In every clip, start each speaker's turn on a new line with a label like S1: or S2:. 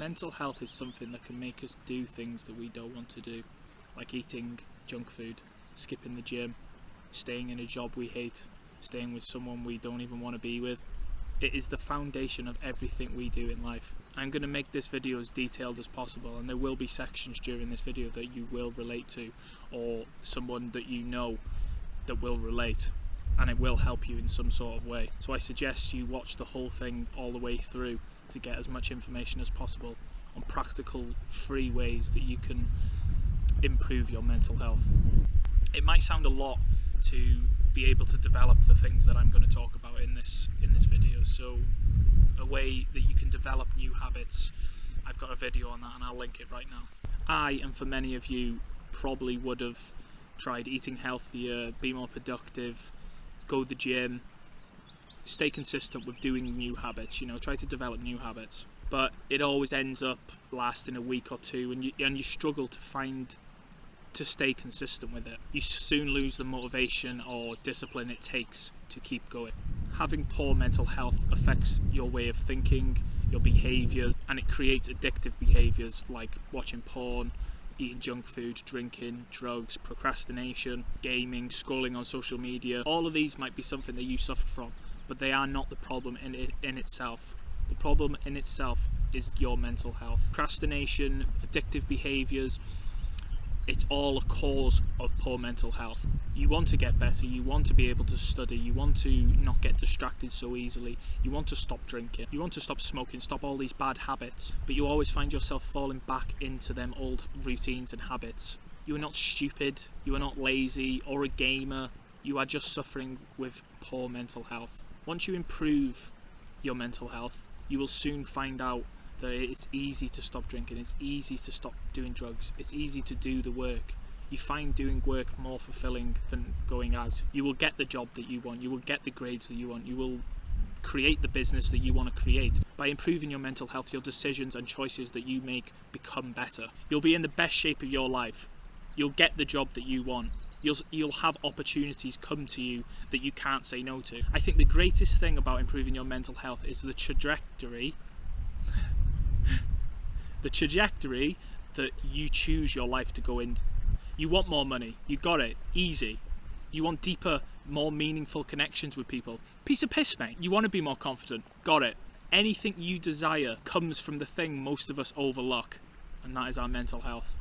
S1: Mental health is something that can make us do things that we don't want to do, like eating junk food, skipping the gym, staying in a job we hate, staying with someone we don't even want to be with. It is the foundation of everything we do in life. I'm going to make this video as detailed as possible, and there will be sections during this video that you will relate to, or someone that you know that will relate, and it will help you in some sort of way. So I suggest you watch the whole thing all the way through to get as much information as possible on practical, free ways that you can improve your mental health. It might sound a lot to be able to develop the things that I'm going to talk about in this video. So a way that you can develop new habits, I've got a video on that and I'll link it right now. I, and for many of you, probably would have tried eating healthier, be more productive, go to the gym, stay consistent with doing new habits, try to develop new habits. But it always ends up lasting a week or two, and you struggle to stay consistent with it. You soon lose the motivation or discipline it takes to keep going. Having poor mental health affects your way of thinking, your behaviours, and it creates addictive behaviours like watching porn, eating junk food, drinking, drugs, procrastination, gaming, scrolling on social media. All of these might be something that you suffer from, but they are not the problem in itself. The problem in itself is your mental health. Procrastination, addictive behaviours, it's all a cause of poor mental health. You want to get better, you want to be able to study, you want to not get distracted so easily, you want to stop drinking, you want to stop smoking, stop all these bad habits, but you always find yourself falling back into them old routines and habits. You are not stupid, you are not lazy or a gamer, you are just suffering with poor mental health. Once you improve your mental health, you will soon find out that it's easy to stop drinking, it's easy to stop doing drugs, it's easy to do the work. You find doing work more fulfilling than going out. You will get the job that you want, you will get the grades that you want, you will create the business that you want to create. By improving your mental health, your decisions and choices that you make become better. You'll be in the best shape of your life. You'll get the job that you want. You'll have opportunities come to you that you can't say no to. I think the greatest thing about improving your mental health is the trajectory that you choose your life to go in. You want more money, you got it, easy. You want deeper, more meaningful connections with people. Piece of piss, mate. You want to be more confident, got it. Anything you desire comes from the thing most of us overlook, and that is our mental health.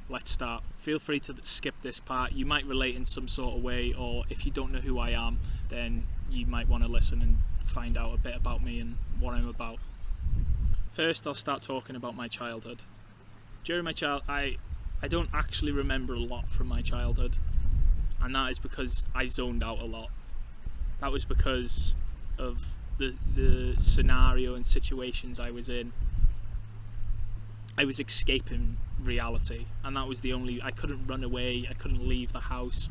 S1: Let's start. Feel free to skip this part. You might relate in some sort of way, or if you don't know who I am, then you might want to listen and find out a bit about me and what I'm about. First, I'll start talking about my childhood. During my I don't actually remember a lot from my childhood, and that is because I zoned out a lot. That was because of the scenario and situations I was in. I was escaping reality, and that was I couldn't run away, I couldn't leave the house.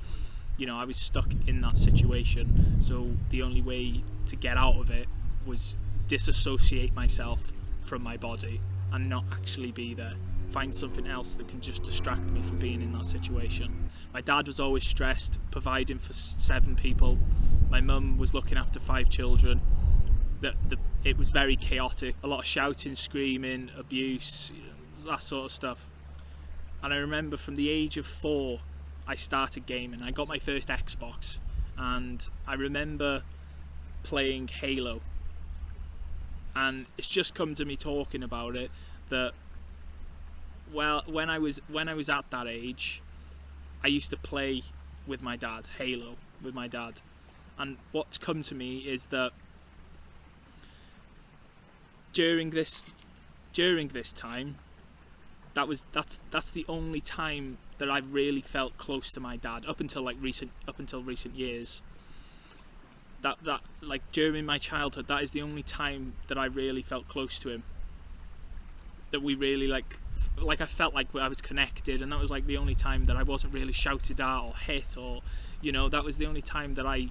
S1: I was stuck in that situation, so the only way to get out of it was disassociate myself from my body and not actually be there. Find something else that can just distract me from being in that situation. My dad was always stressed, providing for 7 people. My mum was looking after 5 children. It was very chaotic. A lot of shouting, screaming, abuse, that sort of stuff. And I remember from the age of 4, I started gaming. I got my first Xbox, and I remember playing Halo. And it's just come to me talking about it that, well, when I was at that age, I used to play with my dad, Halo with my dad. And what's come to me is that during this time, that's the only time that I've really felt close to my dad up until recent years. That like during my childhood, that is the only time that I really felt close to him. That we really like I felt like I was connected, and that was like the only time that I wasn't really shouted at or hit, or that was the only time that I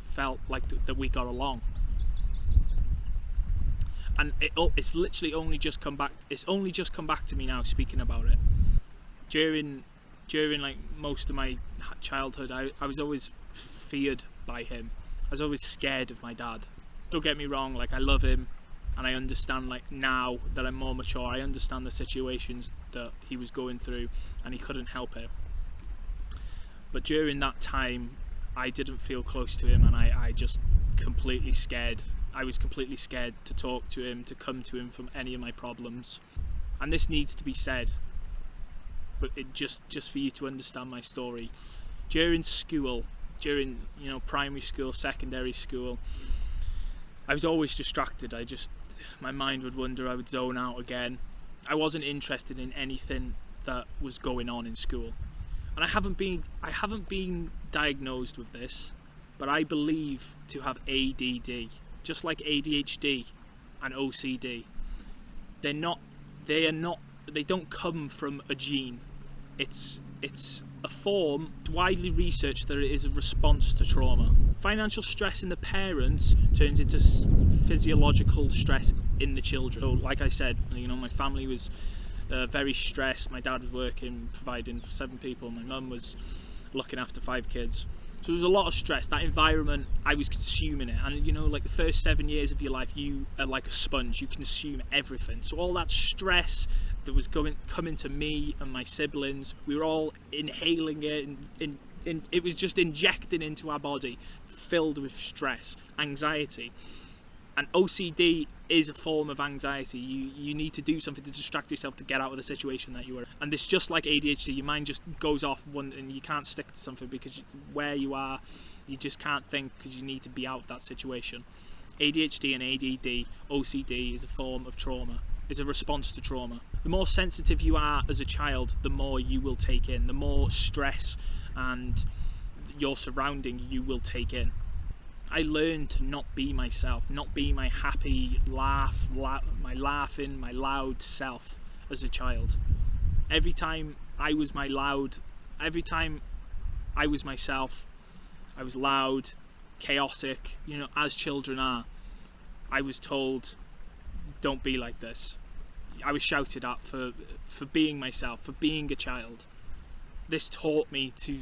S1: felt like that we got along. And it's literally only just come back. It's only just come back to me now speaking about it. During like most of my childhood, I was always feared by him. I was always scared of my dad. Don't get me wrong, like I love him, and I understand, like, now that I'm more mature, I understand the situations that he was going through, and he couldn't help it. But during that time, I didn't feel close to him, and I just completely scared. I was completely scared to talk to him, to come to him from any of my problems. And this needs to be said, but it just for you to understand my story. During school, during, you know, primary school, secondary school, I was always distracted. My mind would wander, I would zone out again. I wasn't interested in anything that was going on in school. And I haven't been diagnosed with this, but I believe to have ADD, just like ADHD and OCD. They don't come from a gene. It's a form, widely researched, that it is a response to trauma. Financial stress in the parents turns into physiological stress in the children. So, like I said, you know, my family was very stressed. My dad was working, providing for 7 people. My mum was looking after 5 kids. So there was a lot of stress. That environment, I was consuming it. And, you know, like the first 7 years of your life, you are like a sponge. You consume everything. So all that stress that was coming to me and my siblings, we were all inhaling it, and it was just injecting into our body, filled with stress, anxiety. And OCD is a form of anxiety. You need to do something to distract yourself to get out of the situation that you are in. And it's just like ADHD. Your mind just goes off one, and you can't stick to something because where you are, you just can't think because you need to be out of that situation. ADHD and ADD, OCD, is a form of trauma. Is a response to trauma. The more sensitive you are as a child, the more you will take in. The more stress and your surrounding you will take in. I learned to not be myself, not be my happy my laughing, my loud self as a child. Every time I was myself, I was loud, chaotic, you know, as children are. I was told, don't be like this. I was shouted at for being myself, for being a child. This taught me to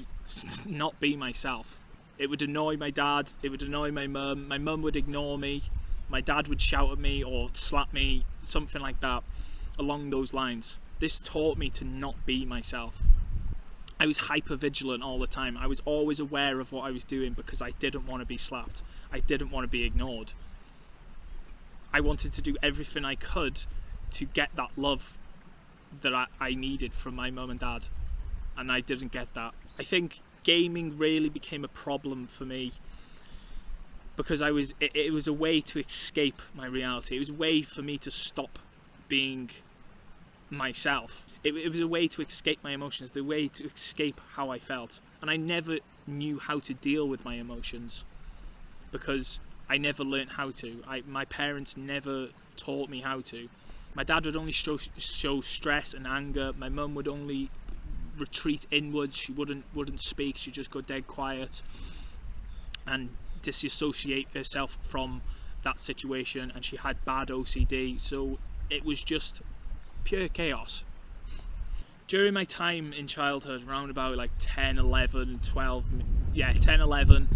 S1: not be myself. It would annoy my dad, it would annoy my mum would ignore me, my dad would shout at me or slap me, something like that, along those lines. This taught me to not be myself. I was hyper vigilant all the time. I was always aware of what I was doing because I didn't want to be slapped. I didn't want to be ignored. I wanted to do everything I could to get that love that I needed from my mum and dad, and I didn't get that. I think gaming really became a problem for me because it was a way to escape my reality. It was a way for me to stop being myself. It was a way to escape my emotions, the way to escape how I felt. And I never knew how to deal with my emotions because I never learned how to. My parents never taught me how to. My dad would only show stress and anger. My mum would only retreat inwards. She wouldn't speak. She'd just go dead quiet and disassociate herself from that situation, and she had bad OCD, so it was just pure chaos. During my time in childhood, around about like 10, 11, 12, 10, 11,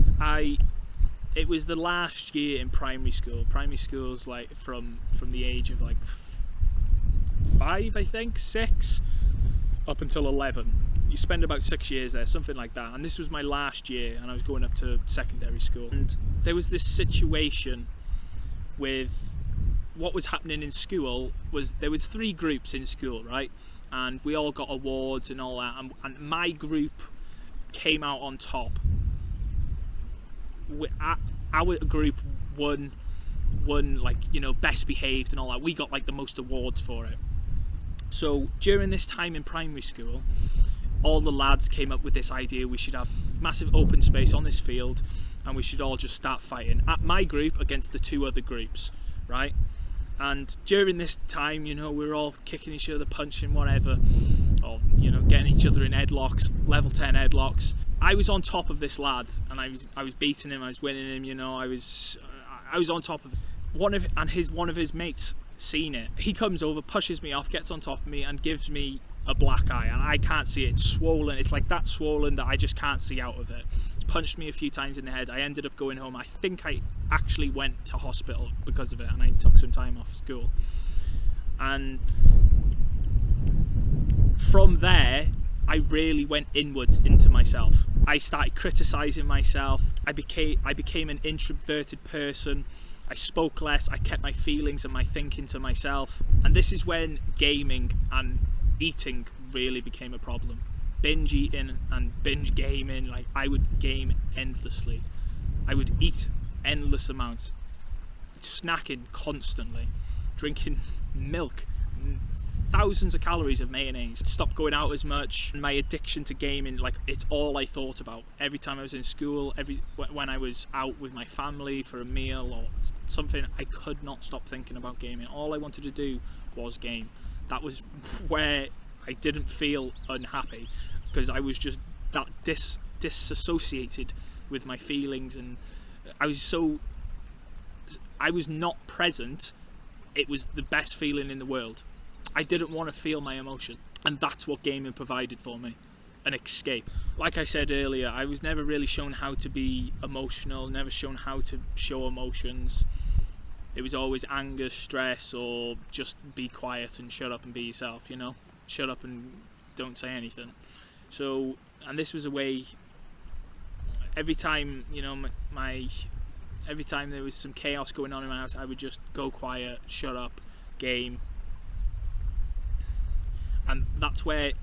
S1: it was the last year in primary school. Primary school's like from the age of like 5, I think, 6, up until 11. You spend about 6 years there, something like that. And this was my last year, and I was going up to secondary school. And there was this situation with what was happening in school was there was 3 groups in school, right? And we all got awards and all that. And my group came out on top. Our group won, like, you know, best behaved and all that. We got like the most awards for it. So during this time in primary school, all the lads came up with this idea: we should have massive open space on this field and we should all just start fighting. At my group against the 2 other groups, right? And during this time, you know, we were all kicking each other, punching, whatever, or, you know, getting each other in headlocks, level 10 headlocks. I was on top of this lad, and I was beating him, I was winning him, you know, I was on top of him. One of his mates seen it. He comes over, pushes me off, gets on top of me, and gives me a black eye, and I can't see it. It's swollen. It's like that swollen that I just can't see out of it. It's punched me a few times in the head. I ended up going home. I think I actually went to hospital because of it, and I took some time off school. And from there, I really went inwards into myself. I started criticizing myself. I became an introverted person. I spoke less. I kept my feelings and my thinking to myself. And this is when gaming and eating really became a problem. Binge eating and binge gaming. Like, I would game endlessly. I would eat endless amounts, snacking constantly, drinking milk, thousands of calories of mayonnaise. Stopped going out as much. My addiction to gaming, like, it's all I thought about. Every time I was in school, when I was out with my family for a meal or something, I could not stop thinking about gaming. All I wanted to do was game. That was where I didn't feel unhappy, because I was just that disassociated with my feelings, and I was not present. It was the best feeling in the world. I didn't want to feel my emotion, and that's what gaming provided for me, an escape. Like I said earlier, I was never really shown how to be emotional, never shown how to show emotions. It was always anger, stress, or just be quiet and shut up and be yourself, you know? Shut up and don't say anything. So, and this was a way, every time, you know, every time there was some chaos going on in my house, I would just go quiet, shut up, game. And that's where,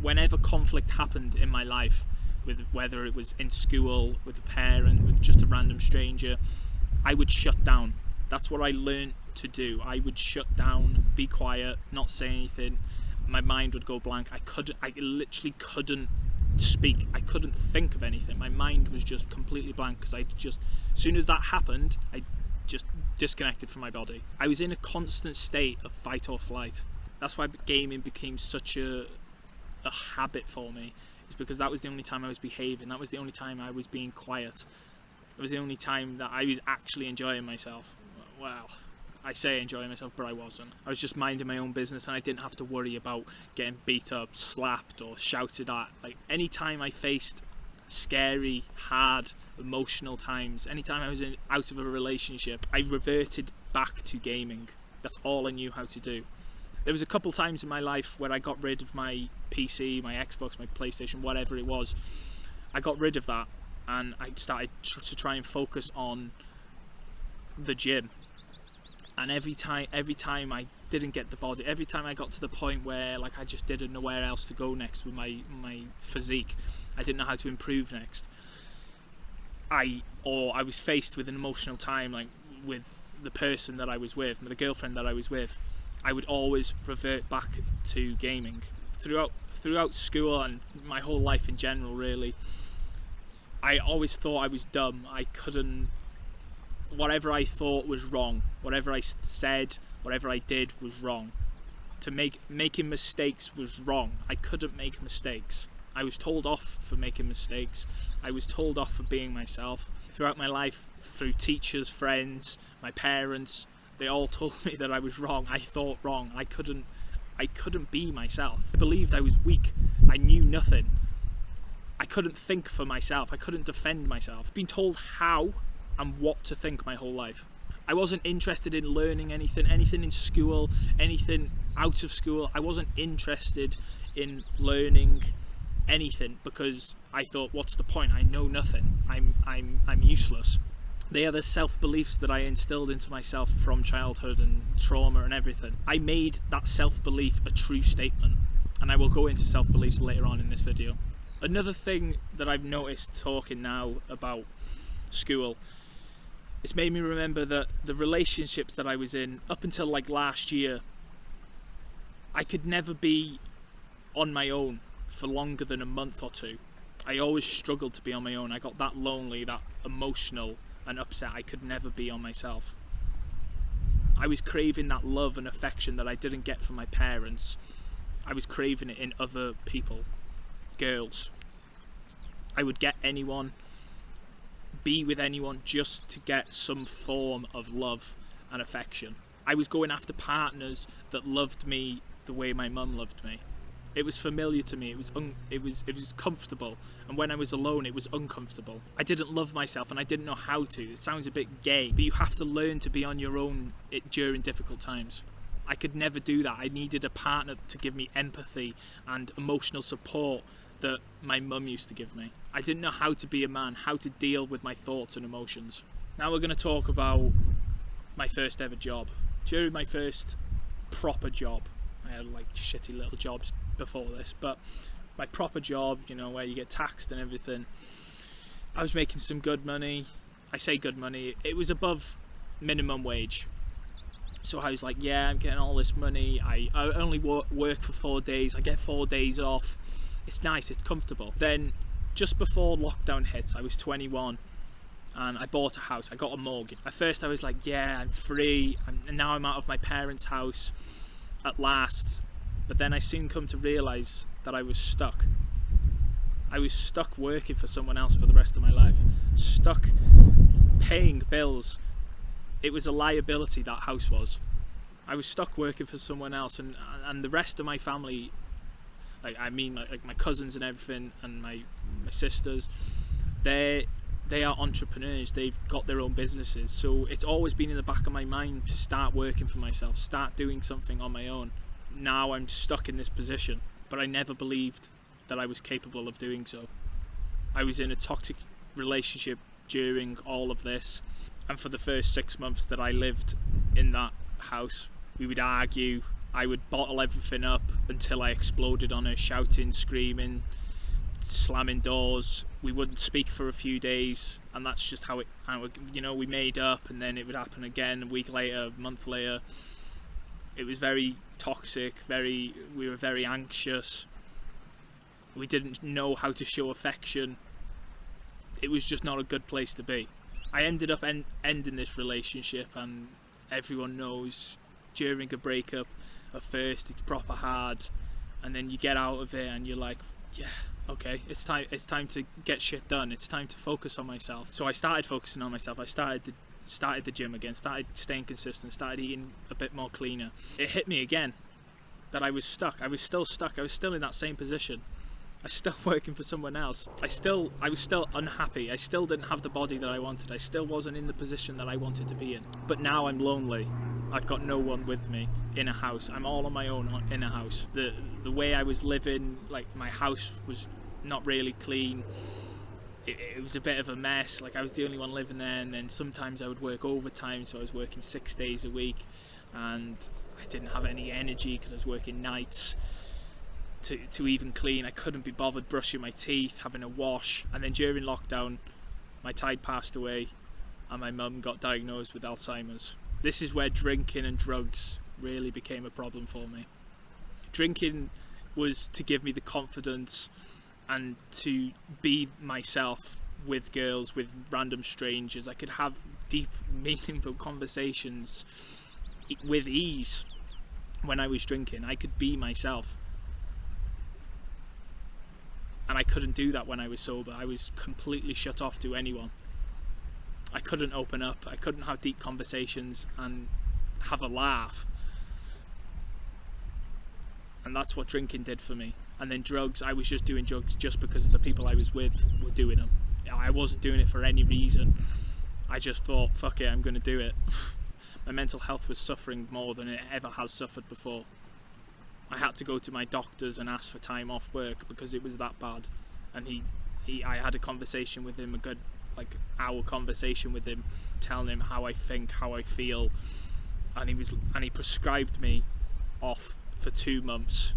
S1: whenever conflict happened in my life, with whether it was in school, with a parent, with just a random stranger, I would shut down. That's what I learned to do. I would shut down, be quiet, not say anything. My mind would go blank. I literally couldn't speak. I couldn't think of anything. My mind was just completely blank, because as soon as that happened, I just disconnected from my body. I was in a constant state of fight or flight. That's why gaming became such a habit for me. It's because that was the only time I was behaving. That was the only time I was being quiet. It was the only time that I was actually enjoying myself. Well, I say enjoying myself, but I wasn't. I was just minding my own business, and I didn't have to worry about getting beat up, slapped, or shouted at. Like, any time I faced scary, hard, emotional times, anytime I was out of a relationship, I reverted back to gaming. That's all I knew how to do. There was a couple times in my life where I got rid of my PC, my Xbox, my PlayStation, whatever it was. I got rid of that, and I started to try and focus on the gym. And every time I didn't get the body, every time I got to the point where, like, I just didn't know where else to go next with my physique, I didn't know how to improve next, I was faced with an emotional time, like with the person that I was with, the girlfriend that I was with, I would always revert back to gaming. Throughout school and my whole life in general, really, I always thought I was dumb. Whatever I thought was wrong, whatever I said, whatever I did was wrong. Making mistakes was wrong. I couldn't make mistakes. I was told off for making mistakes. I was told off for being myself. Throughout my life, through teachers, friends, my parents, they all told me that I was wrong. I thought wrong. I couldn't be myself. I believed I was weak. I knew nothing. I couldn't think for myself. I couldn't defend myself. I've been told how and what to think my whole life. I wasn't interested in learning anything in school, anything out of school. I wasn't interested in learning anything, because I thought, what's the point? I know nothing. I'm useless. They are the self-beliefs that I instilled into myself from childhood and trauma and everything. I made that self-belief a true statement, and I will go into self-beliefs later on in this video. Another thing that I've noticed talking now about school, it's made me remember that the relationships that I was in up until like last year, I could never be on my own for longer than a month or two. I always struggled to be on my own. I got that lonely, that emotional and upset. I could never be on myself. I was craving that love and affection that I didn't get from my parents. I was craving it in other people, girls. I would get anyone, be with anyone just to get some form of love and affection. I was going after partners that loved me the way my mum loved me. It was familiar to me. It was comfortable. And when I was alone, it was uncomfortable. I didn't love myself, and I didn't know how to. It sounds a bit gay, but you have to learn to be on your own during difficult times. I could never do that. I needed a partner to give me empathy and emotional support that my mum used to give me. I didn't know how to be a man, how to deal with my thoughts and emotions. Now we're going to talk about my first ever job. During my first proper job, I had like shitty little jobs before this, but my proper job, you know, where you get taxed and everything, I was making some good money. I say good money, it was above minimum wage. So I was like, yeah, I'm getting all this money. I only work for 4 days. I get 4 days off. It's nice, it's comfortable. Then just before lockdown hit, I was 21 and I bought a house. I got a mortgage. At first I was like, yeah, I'm free. And now I'm out of my parents' house at last. But then I soon come to realise that I was stuck. I was stuck working for someone else for the rest of my life. Stuck paying bills. It was a liability, that house was. I was stuck working for someone else, and the rest of my family, like my cousins and everything, and my sisters, they are entrepreneurs. They've got their own businesses. So it's always been in the back of my mind to start working for myself, start doing something on my own. Now I'm stuck in this position, but I never believed that I was capable of doing so. I was in a toxic relationship during all of this, and for the first 6 months that I lived in that house, we would argue. I would bottle everything up until I exploded on her, shouting, screaming, slamming doors. We wouldn't speak for a few days, and that's just how it, you know, we made up, and then it would happen again a week later, a month later. It was very toxic, we were very anxious. We didn't know how to show affection. It was just not a good place to be. I ended up ending this relationship, and everyone knows during a breakup, at first it's proper hard, and then you get out of it and you're like, yeah, okay, it's time to get shit done. It's time to focus on myself. So I started focusing on myself. I started the gym again, started staying consistent, started eating a bit more cleaner. It hit me again that I was stuck. I was still stuck. I was still in that same position. I was still working for someone else. I was still unhappy. I still didn't have the body that I wanted. I still wasn't in the position that I wanted to be in. But now I'm lonely. I've got no one with me in a house. I'm all on my own in a house. The way I was living, like, my house was not really clean. It was a bit of a mess. Like, I was the only one living there, and then sometimes I would work overtime, so I was working 6 days a week, and I didn't have any energy because I was working nights to even clean. I couldn't be bothered brushing my teeth, having a wash. And then during lockdown, my tide passed away and my mum got diagnosed with Alzheimer's. This is where drinking and drugs really became a problem for me. Drinking was to give me the confidence and to be myself with girls, with random strangers. I could have deep, meaningful conversations with ease when I was drinking. I could be myself. And I couldn't do that when I was sober. I was completely shut off to anyone. I couldn't open up. I couldn't have deep conversations and have a laugh. And that's what drinking did for me. And then drugs, I was just doing drugs just because the people I was with were doing them. I wasn't doing it for any reason. I just thought, fuck it, I'm going to do it. My mental health was suffering more than it ever has suffered before. I had to go to my doctors and ask for time off work because it was that bad. And I had a conversation with him, a good hour conversation with him, telling him how I think, how I feel, and he prescribed me off for 2 months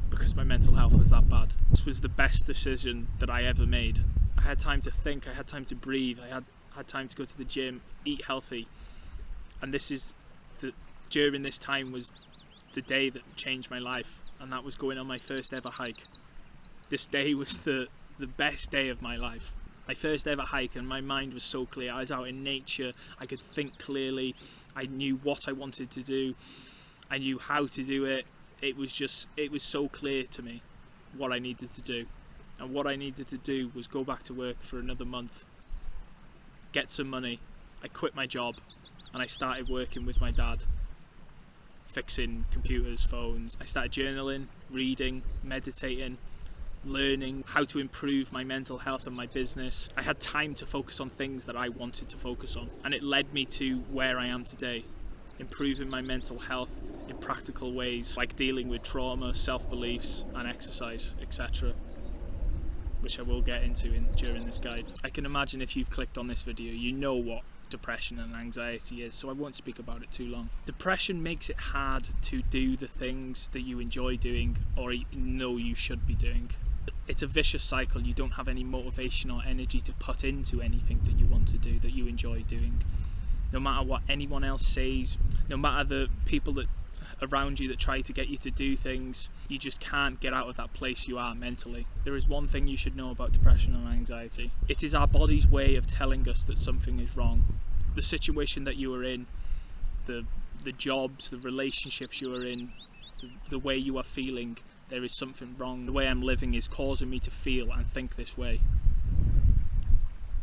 S1: because my mental health was that bad. This was the best decision that I ever made. I had time to think, I had time to breathe, I had time to go to the gym, eat healthy, and during this time was the day that changed my life, and that was going on my first ever hike. This day was the best day of my life. My first ever hike, and my mind was so clear. I was out in nature, I could think clearly, I knew what I wanted to do, I knew how to do it. It was so clear to me what I needed to do. And what I needed to do was go back to work for another month, get some money. I quit my job and I started working with my dad. fixing computers, phones. I started journaling, reading, meditating, learning how to improve my mental health and my business. I had time to focus on things that I wanted to focus on, and it led me to where I am today, improving my mental health in practical ways like dealing with trauma, self-beliefs and exercise, etc., which I will get into during this guide. I can imagine if you've clicked on this video, you know what depression and anxiety is, so I won't speak about it too long. Depression makes it hard to do the things that you enjoy doing or know you should be doing. It's a vicious cycle. You don't have any motivation or energy to put into anything that you want to do, that you enjoy doing. No matter what anyone else says, no matter the people that around you that try to get you to do things, you just can't get out of that place you are mentally. There is one thing you should know about depression and anxiety. It is our body's way of telling us that something is wrong. The situation that you are in, the jobs, the relationships you are in, the way you are feeling, there is something wrong. The way I'm living is causing me to feel and think this way.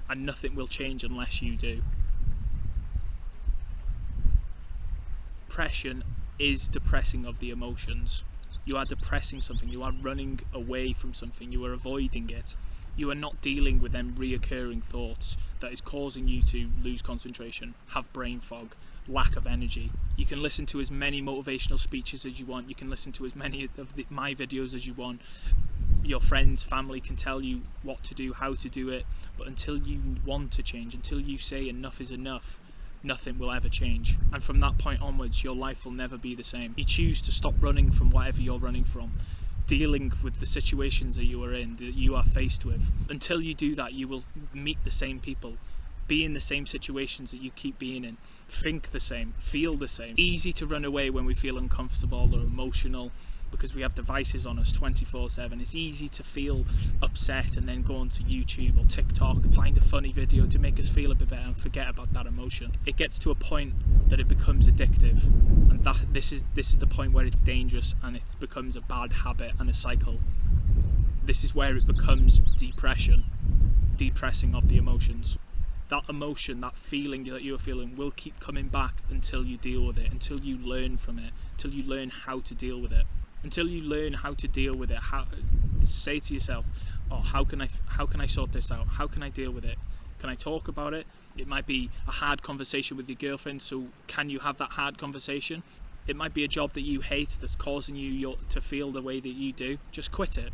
S1: And nothing will change unless you do. Depression is depressing of the emotions. You are depressing something, you are running away from something, you are avoiding it. You are not dealing with them reoccurring thoughts that is causing you to lose concentration, have brain fog, lack of energy. You can listen to as many motivational speeches as you want, you can listen to as many of my videos as you want. Your friends, family can tell you what to do, how to do it, but until you want to change, until you say enough is enough, nothing will ever change. And from that point onwards, your life will never be the same. You choose to stop running from whatever you're running from, dealing with the situations that you are in, that you are faced with. Until you do that, you will meet the same people, be in the same situations that you keep being in, think the same, feel the same. Easy to run away when we feel uncomfortable or emotional, because we have devices on us 24/7. It's easy to feel upset and then go onto YouTube or TikTok, find a funny video to make us feel a bit better and forget about that emotion. It gets to a point that it becomes addictive, and this is the point where it's dangerous and it becomes a bad habit and a cycle. This is where it becomes depression, depressing of the emotions. That emotion, that feeling that you're feeling will keep coming back until you deal with it, until you learn from it, until you learn how to deal with it. Until you learn how to deal with it, say to yourself, oh, how can I sort this out? How can I deal with it? Can I talk about it? It might be a hard conversation with your girlfriend, so can you have that hard conversation? It might be a job that you hate that's causing you to feel the way that you do. Just quit it.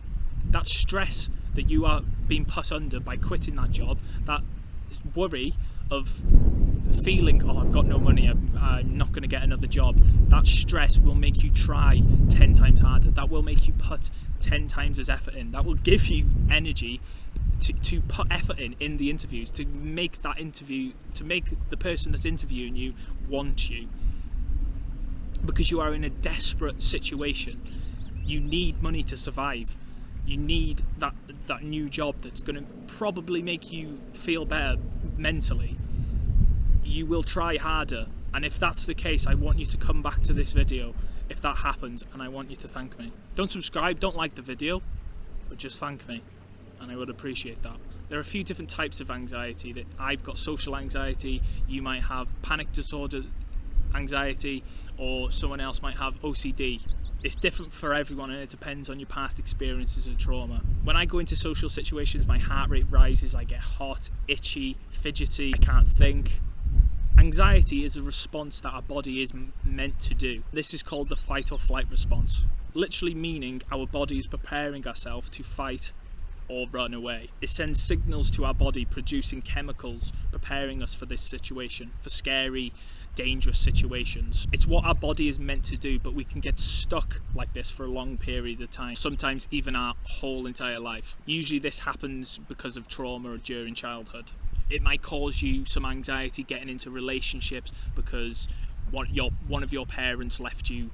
S1: That stress that you are being put under by quitting that job, that worry of feeling, oh, I've got no money, I'm not going to get another job, that stress will make you try 10 times harder. That will make you put 10 times as effort in. That will give you energy to put effort in the interviews, to make that interview, to make the person that's interviewing you want you, because you are in a desperate situation. You need money to survive. You need that new job that's going to probably make you feel better mentally. You will try harder, and if that's the case, I want you to come back to this video if that happens, and I want you to thank me. Don't subscribe, don't like the video, but just thank me, and I would appreciate that. There are a few different types of anxiety. That I've got social anxiety, you might have panic disorder anxiety, or someone else might have OCD. It's different for everyone, and it depends on your past experiences of trauma. When I go into social situations, my heart rate rises, I get hot, itchy, fidgety, I can't think. Anxiety is a response that our body is meant to do. This is called the fight or flight response, literally meaning our body is preparing ourselves to fight or run away. It sends signals to our body, producing chemicals, preparing us for this situation, for scary, dangerous situations. It's what our body is meant to do, but we can get stuck like this for a long period of time, sometimes even our whole entire life. Usually this happens because of trauma or during childhood. It might cause you some anxiety getting into relationships because one of your parents left you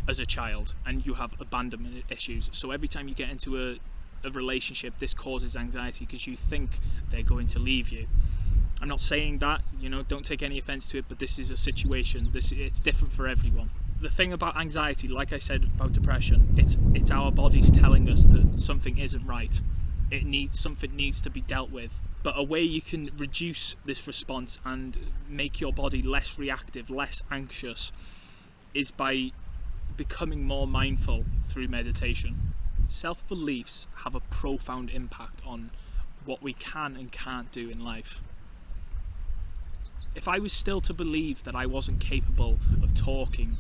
S1: as a child and you have abandonment issues. So every time you get into a relationship, this causes anxiety because you think they're going to leave you. I'm not saying that, don't take any offense to it, but this is a situation. It's different for everyone. The thing about anxiety, like I said about depression, it's our bodies telling us that something isn't right. Something needs to be dealt with. But a way you can reduce this response and make your body less reactive, less anxious, is by becoming more mindful through meditation. Self-beliefs have a profound impact on what we can and can't do in life. If I was still to believe that I wasn't capable of talking,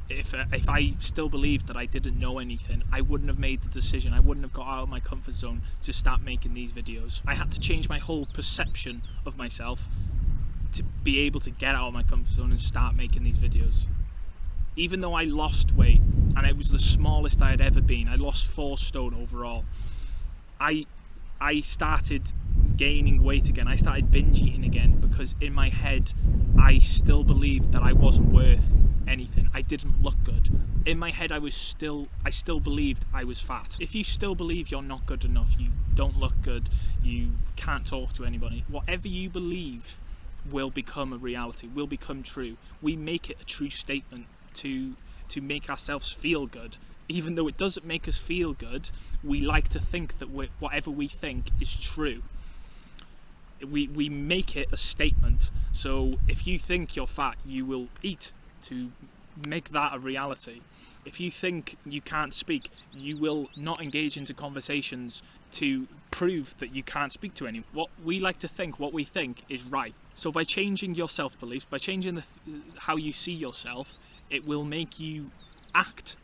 S1: if I still believed that I didn't know anything, I wouldn't have made the decision. I wouldn't have got out of my comfort zone to start making these videos. I had to change my whole perception of myself to be able to get out of my comfort zone and start making these videos. Even though I lost weight, and it was the smallest I had ever been, I lost 4 stone overall, I started gaining weight again. I started binge eating again because in my head I still believed that I wasn't worth anything. I didn't look good. In my head I still believed I was fat. If you still believe you're not good enough, you don't look good, you can't talk to anybody, whatever you believe will become a reality, will become true. We make it a true statement to make ourselves feel good. Even though it doesn't make us feel good, we like to think that whatever we think is true. We make it a statement. So if you think you're fat, you will eat to make that a reality. If you think you can't speak, you will not engage into conversations to prove that you can't speak to anyone. What we like to think, what we think is right. So by changing your self-beliefs, by changing how you see yourself, it will make you act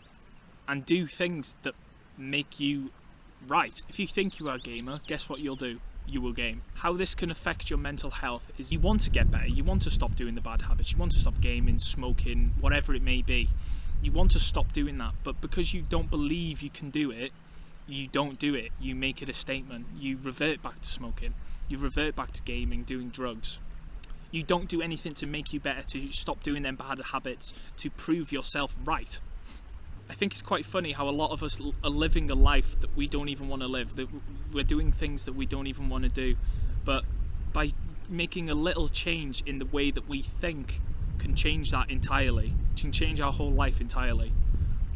S1: and do things that make you right. If you think you are a gamer, guess what you'll do? You will game. How this can affect your mental health is you want to get better, you want to stop doing the bad habits, you want to stop gaming, smoking, whatever it may be. You want to stop doing that, but because you don't believe you can do it, you don't do it. You make it a statement. You revert back to smoking. You revert back to gaming, doing drugs. You don't do anything to make you better, to stop doing them bad habits, to prove yourself right. I think it's quite funny how a lot of us are living a life that we don't even want to live, that we're doing things that we don't even want to do, but by making a little change in the way that we think can change that entirely, can change our whole life entirely.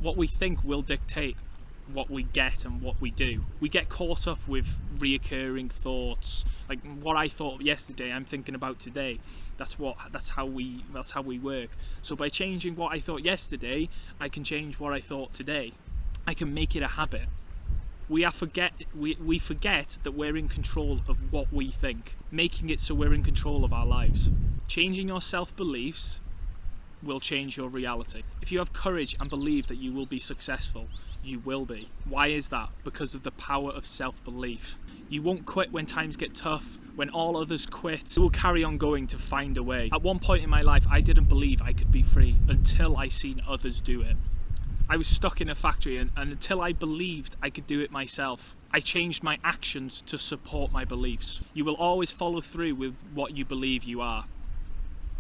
S1: What we think will dictate what we get and what we do. We get caught up with reoccurring thoughts, like what I thought yesterday I'm thinking about today. That's how we work. So by changing what I thought yesterday, I can change what I thought today. I can make it a habit. We forget that we're in control of what we think, making it so we're in control of our lives. Changing your self-beliefs will change your reality. If you have courage and believe that you will be successful, you will be. Why is that? Because of the power of self-belief. You won't quit when times get tough, when all others quit. You will carry on going to find a way. At one point in my life, I didn't believe I could be free until I seen others do it. I was stuck in a factory and until I believed I could do it myself, I changed my actions to support my beliefs. You will always follow through with what you believe you are.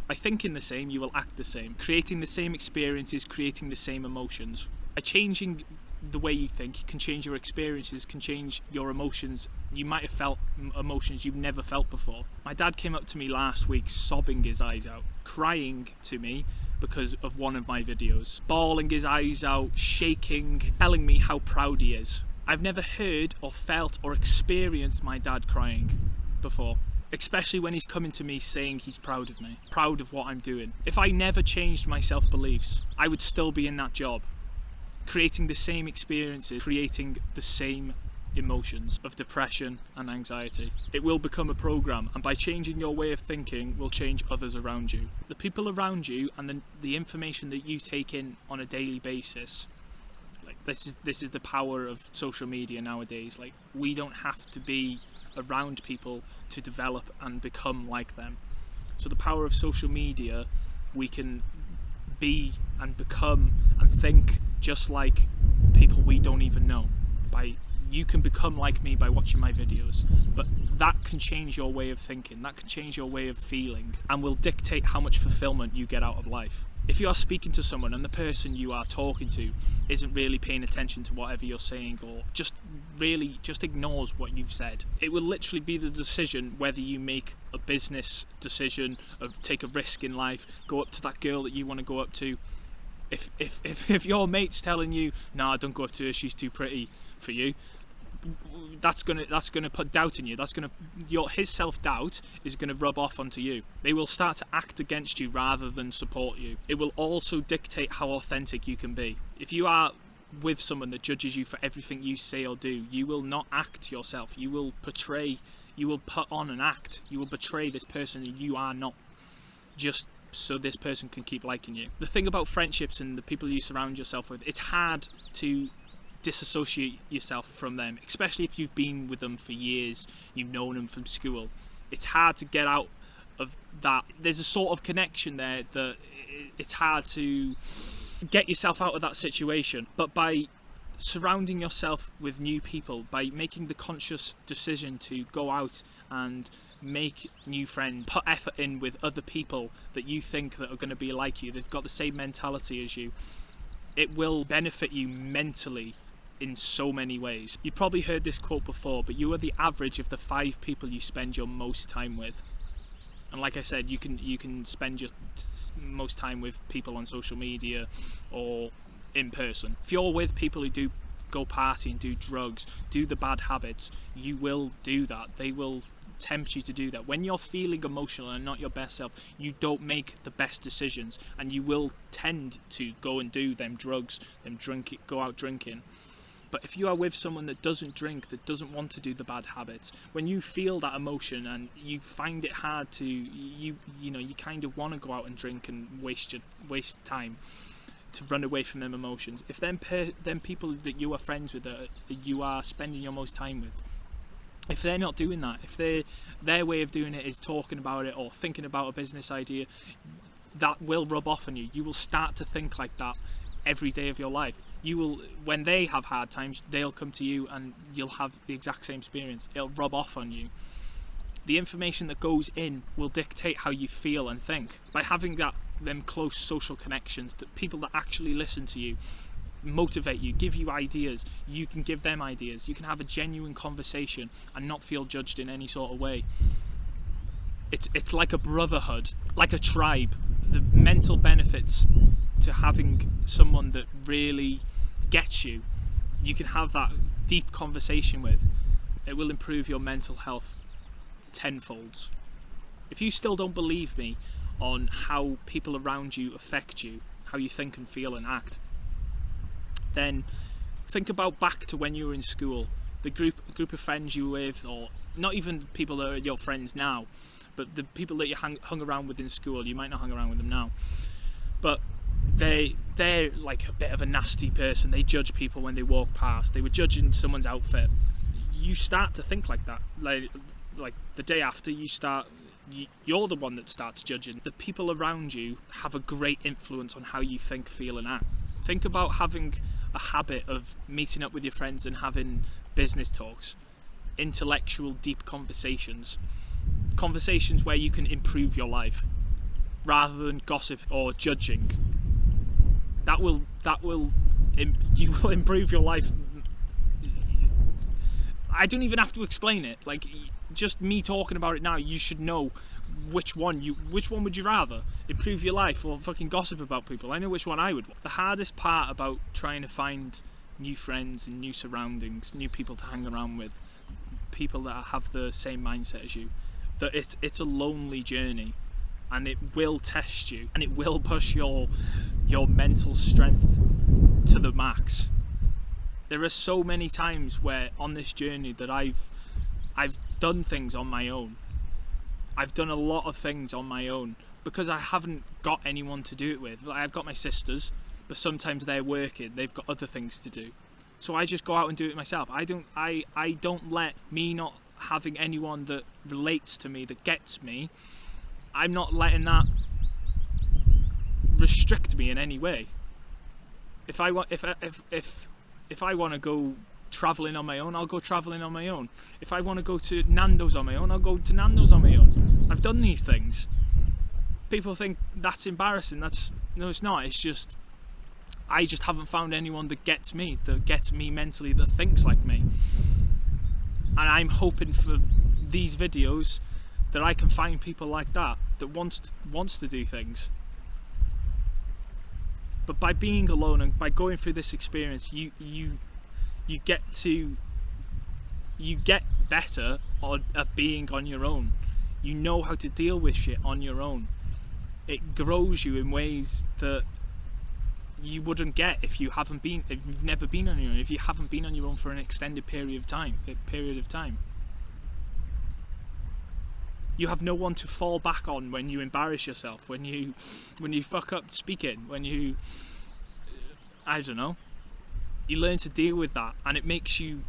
S1: By thinking the same, you will act the same. Creating the same experiences, creating the same emotions. By changing the way you think, you can change your experiences, can change your emotions. You might have felt emotions you've never felt before. My dad came up to me last week sobbing his eyes out, crying to me because of one of my videos, bawling his eyes out, shaking, telling me how proud he is. I've never heard or felt or experienced my dad crying before, especially when he's coming to me saying he's proud of me, proud of what I'm doing. If I never changed my self-beliefs, I would still be in that job, creating the same experiences, creating the same emotions of depression and anxiety. It will become a program, and by changing your way of thinking will change others around you. The people around you and the information that you take in on a daily basis. Like this is the power of social media nowadays. Like, we don't have to be around people to develop and become like them. So the power of social media, we can be and become and think just like people we don't even know. You can become like me by watching my videos, but that can change your way of thinking, that can change your way of feeling, and will dictate how much fulfillment you get out of life. If you are speaking to someone and the person you are talking to isn't really paying attention to whatever you're saying, or just ignores what you've said, it will literally be the decision whether you make a business decision, or take a risk in life, go up to that girl that you want to go up to. If your mate's telling you, nah, don't go up to her, she's too pretty for you, gonna put doubt in you. His self-doubt is gonna rub off onto you. They will start to act against you rather than support you. It will also dictate how authentic you can be. If you are with someone that judges you for everything you say or do, you will not act yourself. You will put on an act. You will betray this person that you are not, just so this person can keep liking you. The thing about friendships and the people you surround yourself with, it's hard to disassociate yourself from them, especially if you've been with them for years, you've known them from school. It's hard to get out of that. There's a sort of connection there that it's hard to get yourself out of that situation. But by surrounding yourself with new people, by making the conscious decision to go out and make new friends, put effort in with other people that you think that are going to be like you, they've got the same mentality as you, it will benefit you mentally in so many ways. You've probably heard this quote before, but you are the average of the 5 people you spend your most time with. And like I said, you can spend your most time with people on social media or in person. If you're with people who do go party and do drugs, do the bad habits, you will do that. They will tempt you to do that. When you're feeling emotional and not your best self, you don't make the best decisions, and you will tend to go and do them drugs, go out drinking. But if you are with someone that doesn't drink, that doesn't want to do the bad habits, when you feel that emotion and you find it hard to, you kind of want to go out and drink and waste time to run away from them emotions. If them people that you are friends with, that you are spending your most time with, if they're not doing that, if their way of doing it is talking about it or thinking about a business idea, that will rub off on you. You will start to think like that every day of your life. You will, when they have hard times, they'll come to you and you'll have the exact same experience. It'll rub off on you. The information that goes in will dictate how you feel and think. By having them close social connections, that people that actually listen to you, motivate you, give you ideas, you can give them ideas. You can have a genuine conversation and not feel judged in any sort of way. It's like a brotherhood, like a tribe. The mental benefits to having someone that really gets you, you can have that deep conversation with, it will improve your mental health tenfold. If you still don't believe me on how people around you affect you, how you think and feel and act, then think about back to when you were in school, the group of friends you were with, or not even people that are your friends now, but the people that you hung around with in school. You might not hang around with them now, but they're like a bit of a nasty person. They judge people when they walk past. They were judging someone's outfit. You start to think like that. Like the day after, you're the one that starts judging. The people around you have a great influence on how you think, feel and act. Think about having a habit of meeting up with your friends and having business talks, intellectual, deep conversations where you can improve your life rather than gossip or judging. You will improve your life. I don't even have to explain it. Like, just me talking about it now, you should know which one would you rather? Improve your life or fucking gossip about people? I know which one I would want. The hardest part about trying to find new friends and new surroundings, new people to hang around with, people that have the same mindset as you, that it's a lonely journey, and it will test you, and it will push your mental strength to the max. There are so many times where on this journey that I've done things on my own. I've done a lot of things on my own because I haven't got anyone to do it with. I've got my sisters, but sometimes they're working, they've got other things to do. So I just go out and do it myself. I don't let me not having anyone that relates to me, that gets me, I'm not letting that restrict me in any way. If I want to go travelling on my own, I'll go travelling on my own. If I want to go to Nando's on my own, I'll go to Nando's on my own. I've done these things. People think that's embarrassing. No, it's not. It's just I just haven't found anyone that gets me mentally, that thinks like me. And I'm hoping for these videos that I can find people like that wants to do things. But by being alone and by going through this experience, you get to you get better at being on your own. You know how to deal with shit on your own. It grows you in ways that you wouldn't get if you've never been on your own, if you haven't been on your own for an extended period of time. You have no one to fall back on when you embarrass yourself, when you fuck up speaking, when you, I don't know. You learn to deal with that, and it makes you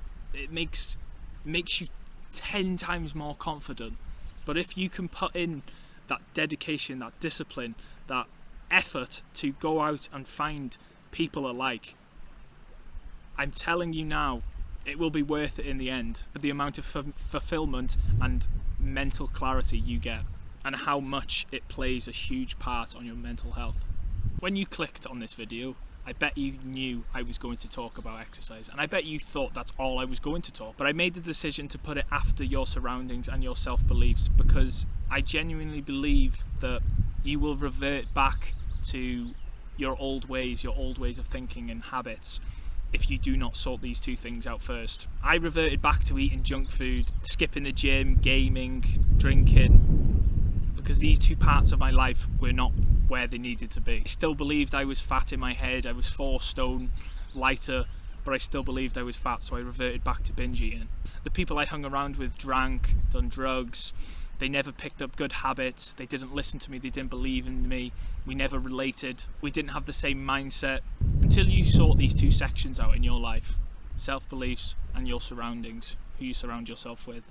S1: 10 times more confident. But if you can put in that dedication, that discipline, that effort to go out and find people alike, I'm telling you now, it will be worth it in the end, for the amount of fulfillment and mental clarity you get, and how much it plays a huge part on your mental health. When you clicked on this video, I bet you knew I was going to talk about exercise, and I bet you thought that's all I was going to talk. But I made the decision to put it after your surroundings and your self-beliefs, because I genuinely believe that you will revert back to your old ways of thinking and habits, if you do not sort these two things out first. I reverted back to eating junk food, skipping the gym, gaming, drinking, because these two parts of my life were not where they needed to be. I still believed I was fat in my head. I was 4 stone lighter, but I still believed I was fat, so I reverted back to binge eating. The people I hung around with drank, done drugs. They never picked up good habits. They didn't listen to me. They didn't believe in me. We never related. We didn't have the same mindset. Until you sort these two sections out in your life, self-beliefs and your surroundings, who you surround yourself with,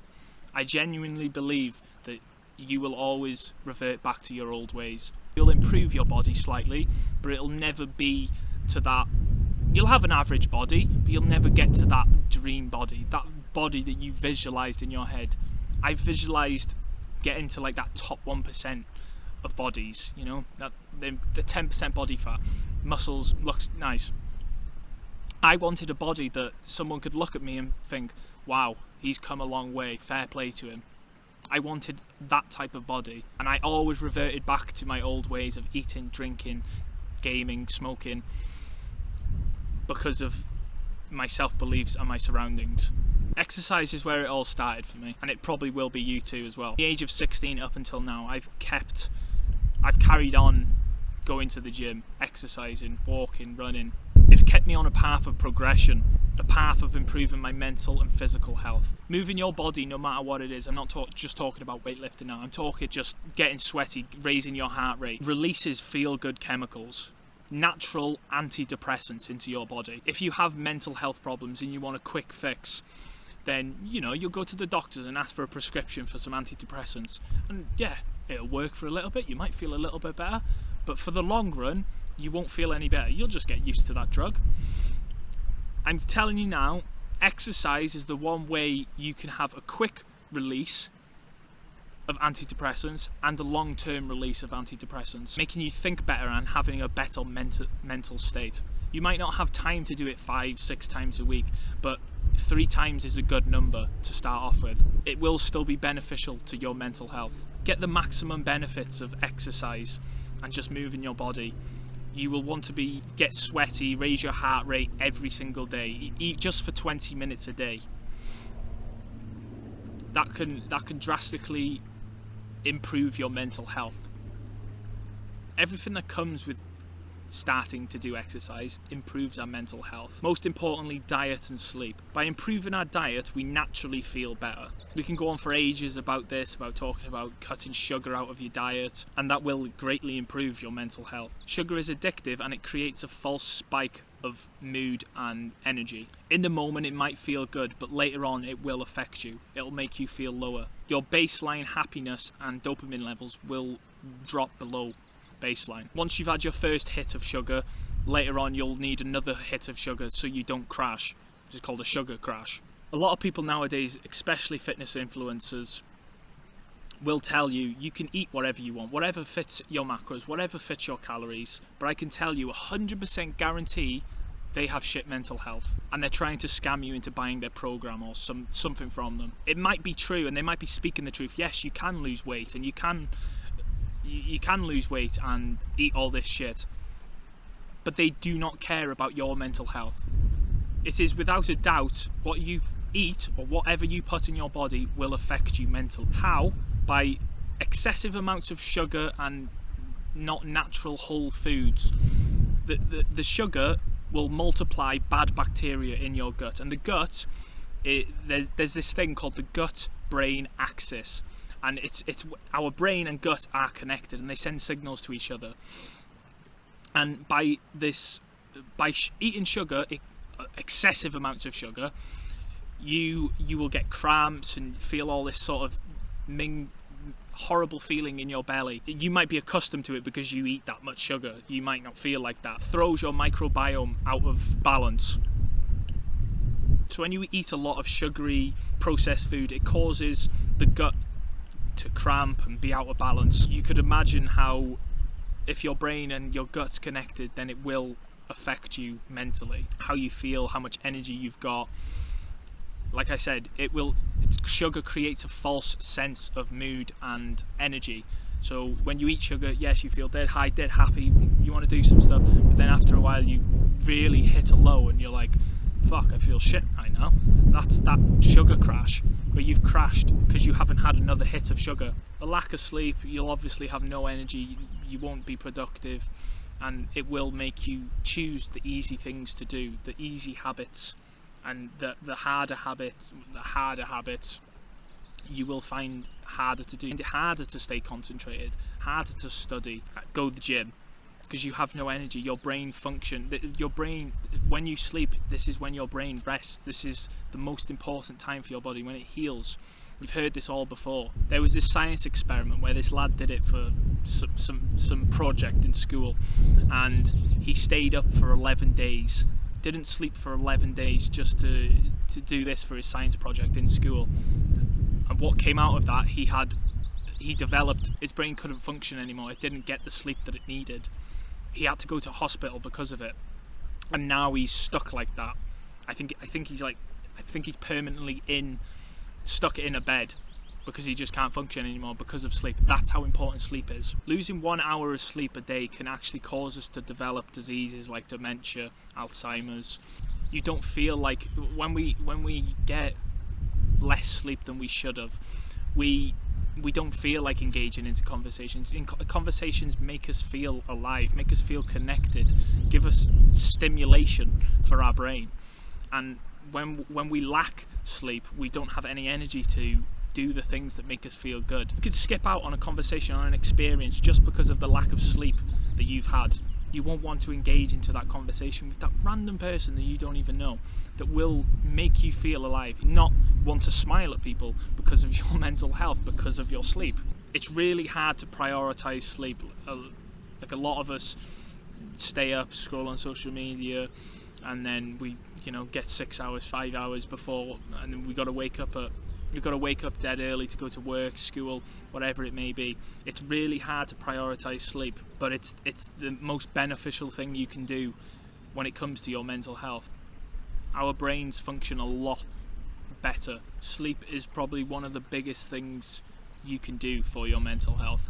S1: I genuinely believe that you will always revert back to your old ways. You'll improve your body slightly, but it'll never be to that. You'll have an average body, but you'll never get to that dream body, that body that you visualized in your head. I visualized getting to like that top 1% of bodies, you know, that the 10% body fat, muscles, looks nice. I wanted a body that someone could look at me and think, wow, he's come a long way, fair play to him. I wanted that type of body, and I always reverted back to my old ways of eating, drinking, gaming, smoking, because of my self-beliefs and my surroundings. Exercise is where it all started for me, and it probably will be you too as well. At the age of 16 up until now, I've carried on going to the gym, exercising, walking, running. It's kept me on a path of progression, a path of improving my mental and physical health. Moving your body, no matter what it is. I'm not just talking about weightlifting now. I'm talking just getting sweaty, raising your heart rate. Releases feel-good chemicals, natural antidepressants into your body. If you have mental health problems and you want a quick fix, then, you know, you'll go to the doctors and ask for a prescription for some antidepressants. And yeah, it'll work for a little bit. You might feel a little bit better, but for the long run, you won't feel any better. You'll just get used to that drug. I'm telling you now, exercise is the one way you can have a quick release of antidepressants and a long-term release of antidepressants, making you think better and having a better mental state. You might not have time to do it 5-6 times a week, but 3 times is a good number to start off with. It will still be beneficial to your mental health. Get the maximum benefits of exercise and just moving your body. You will want to get sweaty, raise your heart rate every single day. Eat just for 20 minutes a day. That can drastically improve your mental health. Everything that comes with starting to do exercise improves our mental health. Most importantly, diet and sleep. By improving our diet, we naturally feel better. We can go on for ages about this, about talking about cutting sugar out of your diet, and that will greatly improve your mental health. Sugar is addictive, and it creates a false spike of mood and energy. In the moment it might feel good, but later on it will affect you. It'll make you feel lower. Your baseline happiness and dopamine levels will drop below baseline. Once you've had your first hit of sugar, later on you'll need another hit of sugar so you don't crash, which is called a sugar crash. A lot of people nowadays, especially fitness influencers, will tell you you can eat whatever you want, whatever fits your macros, whatever fits your calories, but I can tell you 100% guarantee they have shit mental health, and they're trying to scam you into buying their program or something from them. It might be true, and they might be speaking the truth. Yes, you can lose weight, and you can lose weight and eat all this shit, but they do not care about your mental health. It is without a doubt what you eat, or whatever you put in your body, will affect you mentally. How? By excessive amounts of sugar and not natural whole foods. The sugar will multiply bad bacteria in your gut, and the gut, there's this thing called the gut-brain axis, and it's our brain and gut are connected, and they send signals to each other. And by eating sugar, excessive amounts of sugar, you will get cramps and feel all this sort of horrible feeling in your belly. You might be accustomed to it because you eat that much sugar. You might not feel like that. Throws your microbiome out of balance. So when you eat a lot of sugary processed food, it causes the gut to cramp and be out of balance. You could imagine how, if your brain and your gut's connected, then it will affect you mentally. How you feel, how much energy you've got. Like I said, sugar creates a false sense of mood and energy. So when you eat sugar, yes, you feel dead high, dead happy, you want to do some stuff, but then after a while you really hit a low and you're like, fuck, I feel shit right now. That's that sugar crash, where you've crashed because you haven't had another hit of sugar. The lack of sleep, you'll obviously have no energy, you won't be productive, and it will make you choose the easy things to do, the easy habits. And the harder habits you will find harder to do. And harder to stay concentrated, harder to study, go to the gym, because you have no energy. Your brain when you sleep, this is when your brain rests. This is the most important time for your body, when it heals. You've heard this all before. There was this science experiment where this lad did it for some project in school, and he stayed up for 11 days. Didn't sleep for 11 days just to do this for his science project in school. And what came out of that, he developed, his brain couldn't function anymore. It didn't get the sleep that it needed. He had to go to hospital because of it. And now he's stuck like that. I think he's permanently stuck in a bed because he just can't function anymore because of sleep. That's how important sleep is. Losing 1 hour of sleep a day can actually cause us to develop diseases like dementia, Alzheimer's. You don't feel like, when we get less sleep than we should have, we don't feel like engaging into conversations. Conversations make us feel alive, make us feel connected, give us stimulation for our brain. And when we lack sleep, we don't have any energy to do the things that make us feel good. You could skip out on a conversation or an experience just because of the lack of sleep that you've had. You won't want to engage into that conversation with that random person that you don't even know, that will make you feel alive, not want to smile at people because of your mental health, because of your sleep. It's really hard to prioritize sleep. Like, a lot of us stay up, scroll on social media, and then we get 6 hours, 5 hours before, and then we've got to wake up dead early to go to work, school, whatever it may be. It's really hard to prioritize sleep, but it's the most beneficial thing you can do when it comes to your mental health. Our brains function a lot better. Sleep is probably one of the biggest things you can do for your mental health.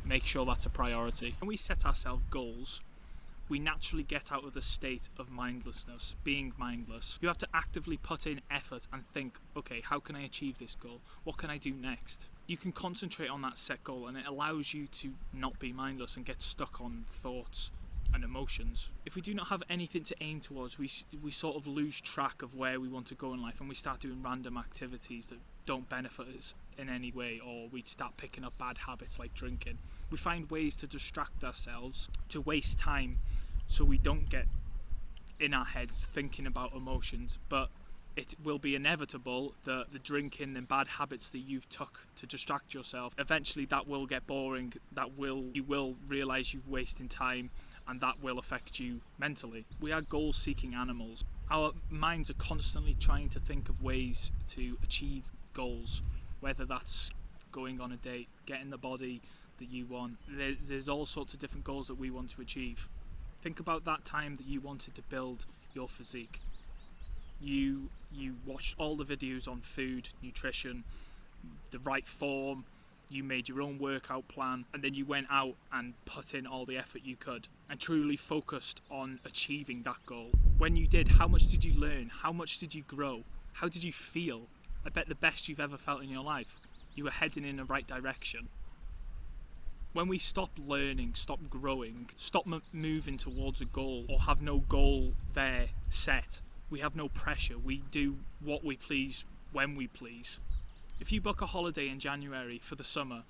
S1: Make sure that's a priority. When we set ourselves goals, we naturally get out of the state of mindlessness, being mindless. You have to actively put in effort and think, okay, how can I achieve this goal? What can I do next? You can concentrate on that set goal, and it allows you to not be mindless and get stuck on thoughts and emotions. If we do not have anything to aim towards, we sort of lose track of where we want to go in life, and we start doing random activities that don't benefit us in any way, or we start picking up bad habits like drinking. We find ways to distract ourselves, to waste time, so we don't get in our heads thinking about emotions. But it will be inevitable that the drinking and bad habits that you've took to distract yourself, eventually that will get boring, you will realise you're wasting time, and that will affect you mentally. We are goal-seeking animals. Our minds are constantly trying to think of ways to achieve goals, whether that's going on a date, getting the body that you want. There's all sorts of different goals that we want to achieve. Think about that time that you wanted to build your physique. You watched all the videos on food, nutrition, the right form, you made your own workout plan, and then you went out and put in all the effort you could. and truly focused on achieving that goal. When you did, how much did you learn? How much did you grow? How did you feel? I bet the best you've ever felt in your life. You were heading in the right direction. When we stop learning, stop growing, stop moving towards a goal, or have no goal there set, we have no pressure. We do what we please when we please. If you book a holiday in January for the summer,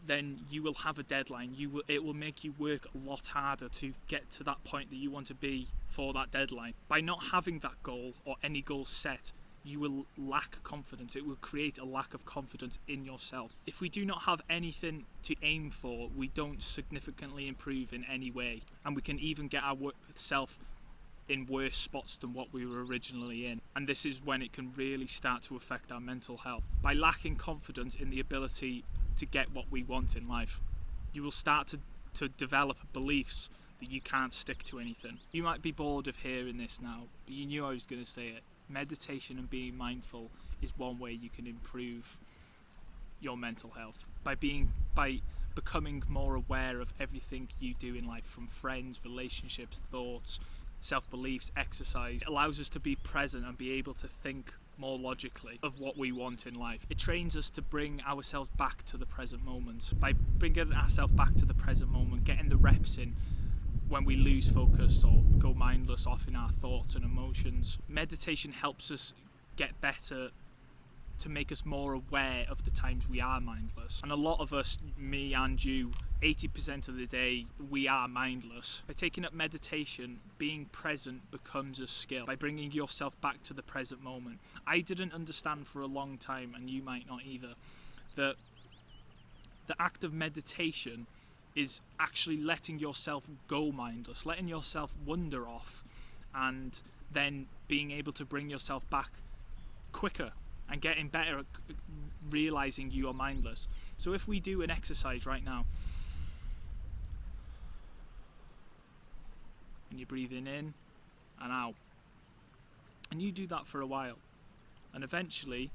S1: then you will have a deadline. It will make you work a lot harder to get to that point that you want to be for that deadline. By not having that goal or any goal set, you will lack confidence. It will create a lack of confidence in yourself. If we do not have anything to aim for, we don't significantly improve in any way, and we can even get ourselves in worse spots than what we were originally in. And this is when it can really start to affect our mental health. By lacking confidence in the ability to get what we want in life, you will start to develop beliefs that you can't stick to anything. You might be bored of hearing this now, but you knew I was going to say it. Meditation and being mindful is one way you can improve your mental health. By becoming more aware of everything you do in life, from friends, relationships, thoughts, self-beliefs, exercise. It allows us to be present and be able to think more logically of what we want in life. It trains us to bring ourselves back to the present moment. By bringing ourselves back to the present moment, getting the reps in when we lose focus or go mindless off in our thoughts and emotions. Meditation helps us get better, to make us more aware of the times we are mindless. And a lot of us, me and you, 80% of the day we are mindless. By taking up meditation, being present becomes a skill. By bringing yourself back to the present moment. I didn't understand for a long time, and you might not either, that the act of meditation is actually letting yourself go mindless, letting yourself wander off, and then being able to bring yourself back quicker and getting better at realizing you are mindless. So if we do an exercise right now, and you're breathing in and out, and you do that for a while, and eventually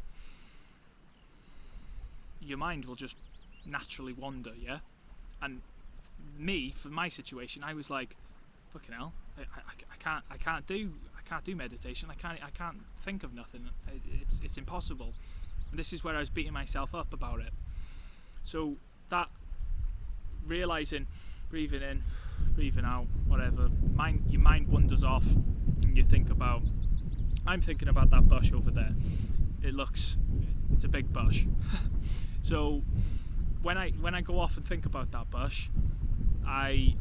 S1: your mind will just naturally wander, yeah? And me, for my situation, I was like, fucking hell, I can't do meditation. I can't think of nothing. It's impossible. And this is where I was beating myself up about it. So that realizing, breathing in, breathing out, whatever, your mind wanders off, and you think about, I'm thinking about that bush over there. It's a big bush. So when I go off and think about that bush, I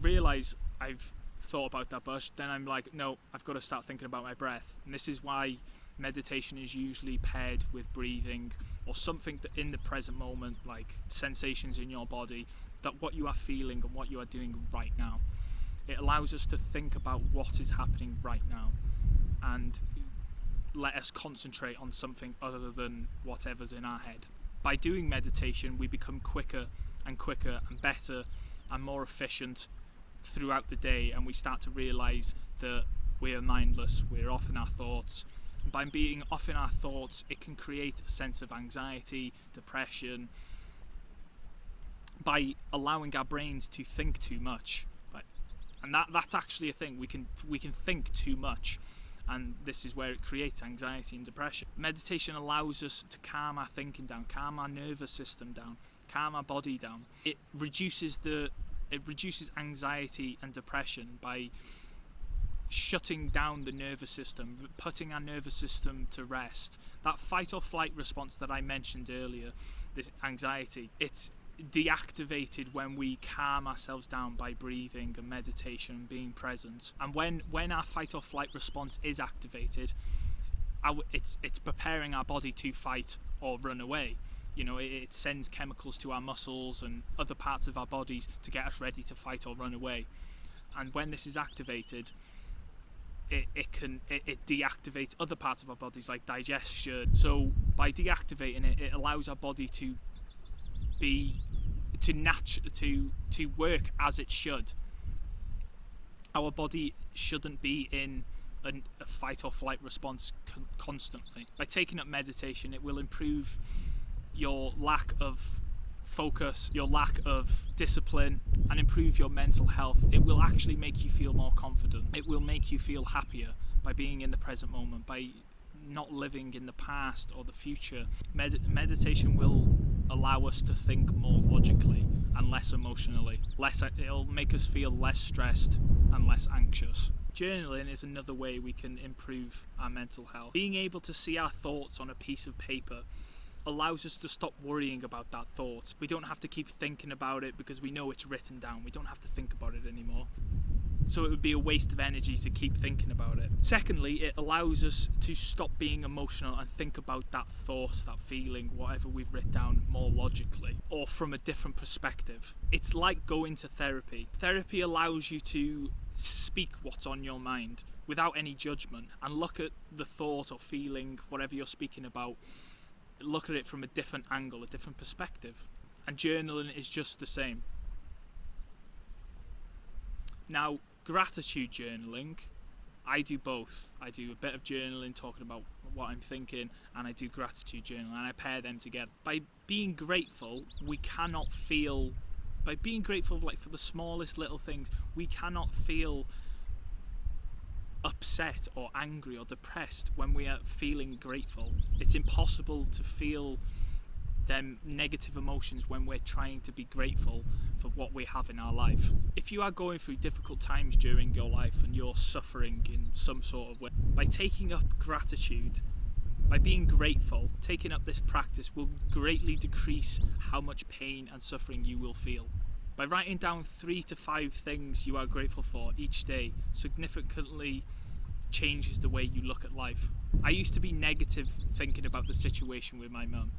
S1: realise I've thought about that bush. Then I'm like, no, I've got to start thinking about my breath. And this is why meditation is usually paired with breathing or something that in the present moment, like sensations in your body, that what you are feeling and what you are doing right now. It allows us to think about what is happening right now and let us concentrate on something other than whatever's in our head. By doing meditation, we become quicker and better and more efficient throughout the day, and we start to realise that we're mindless, we're off in our thoughts. And by being off in our thoughts, it can create a sense of anxiety, depression, by allowing our brains to think too much. And that's actually a thing. We can think too much, and this is where it creates anxiety and depression. Meditation allows us to calm our thinking down, calm our nervous system down, calm our body down. It reduces anxiety and depression by shutting down the nervous system, putting our nervous system to rest. That fight or flight response that I mentioned earlier, this anxiety, it's deactivated when we calm ourselves down by breathing and meditation and being present. And when our fight or flight response is activated, it's preparing our body to fight or run away. You know, it sends chemicals to our muscles and other parts of our bodies to get us ready to fight or run away. And when this is activated, it deactivates other parts of our bodies like digestion. So by deactivating it, it allows our body to work as it should. Our body shouldn't be in a fight or flight response constantly. By taking up meditation, it will improve your lack of focus, your lack of discipline, and improve your mental health, it will actually make you feel more confident. It will make you feel happier by being in the present moment, by not living in the past or the future. Meditation will allow us to think more logically and less emotionally. It'll make us feel less stressed and less anxious. Journaling is another way we can improve our mental health. Being able to see our thoughts on a piece of paper allows us to stop worrying about that thought. We don't have to keep thinking about it because we know it's written down. We don't have to think about it anymore. So it would be a waste of energy to keep thinking about it. Secondly, it allows us to stop being emotional and think about that thought, that feeling, whatever we've written down more logically or from a different perspective. It's like going to therapy. Therapy allows you to speak what's on your mind without any judgment and look at the thought or feeling, whatever you're speaking about, look at it from a different angle, a different perspective. And journaling is just the same. Now, gratitude journaling, I do both. I do a bit of journaling talking about what I'm thinking, and I do gratitude journaling, and I pair them together. By being grateful, by being grateful like for the smallest little things, we cannot feel upset or angry or depressed when we are feeling grateful. It's impossible to feel them negative emotions when we're trying to be grateful for what we have in our life. If you are going through difficult times during your life and you're suffering in some sort of way, by taking up gratitude, by being grateful, taking up this practice will greatly decrease how much pain and suffering you will feel. By writing down 3 to 5 things you are grateful for each day significantly changes the way you look at life. I used to be negative thinking about the situation with my mum,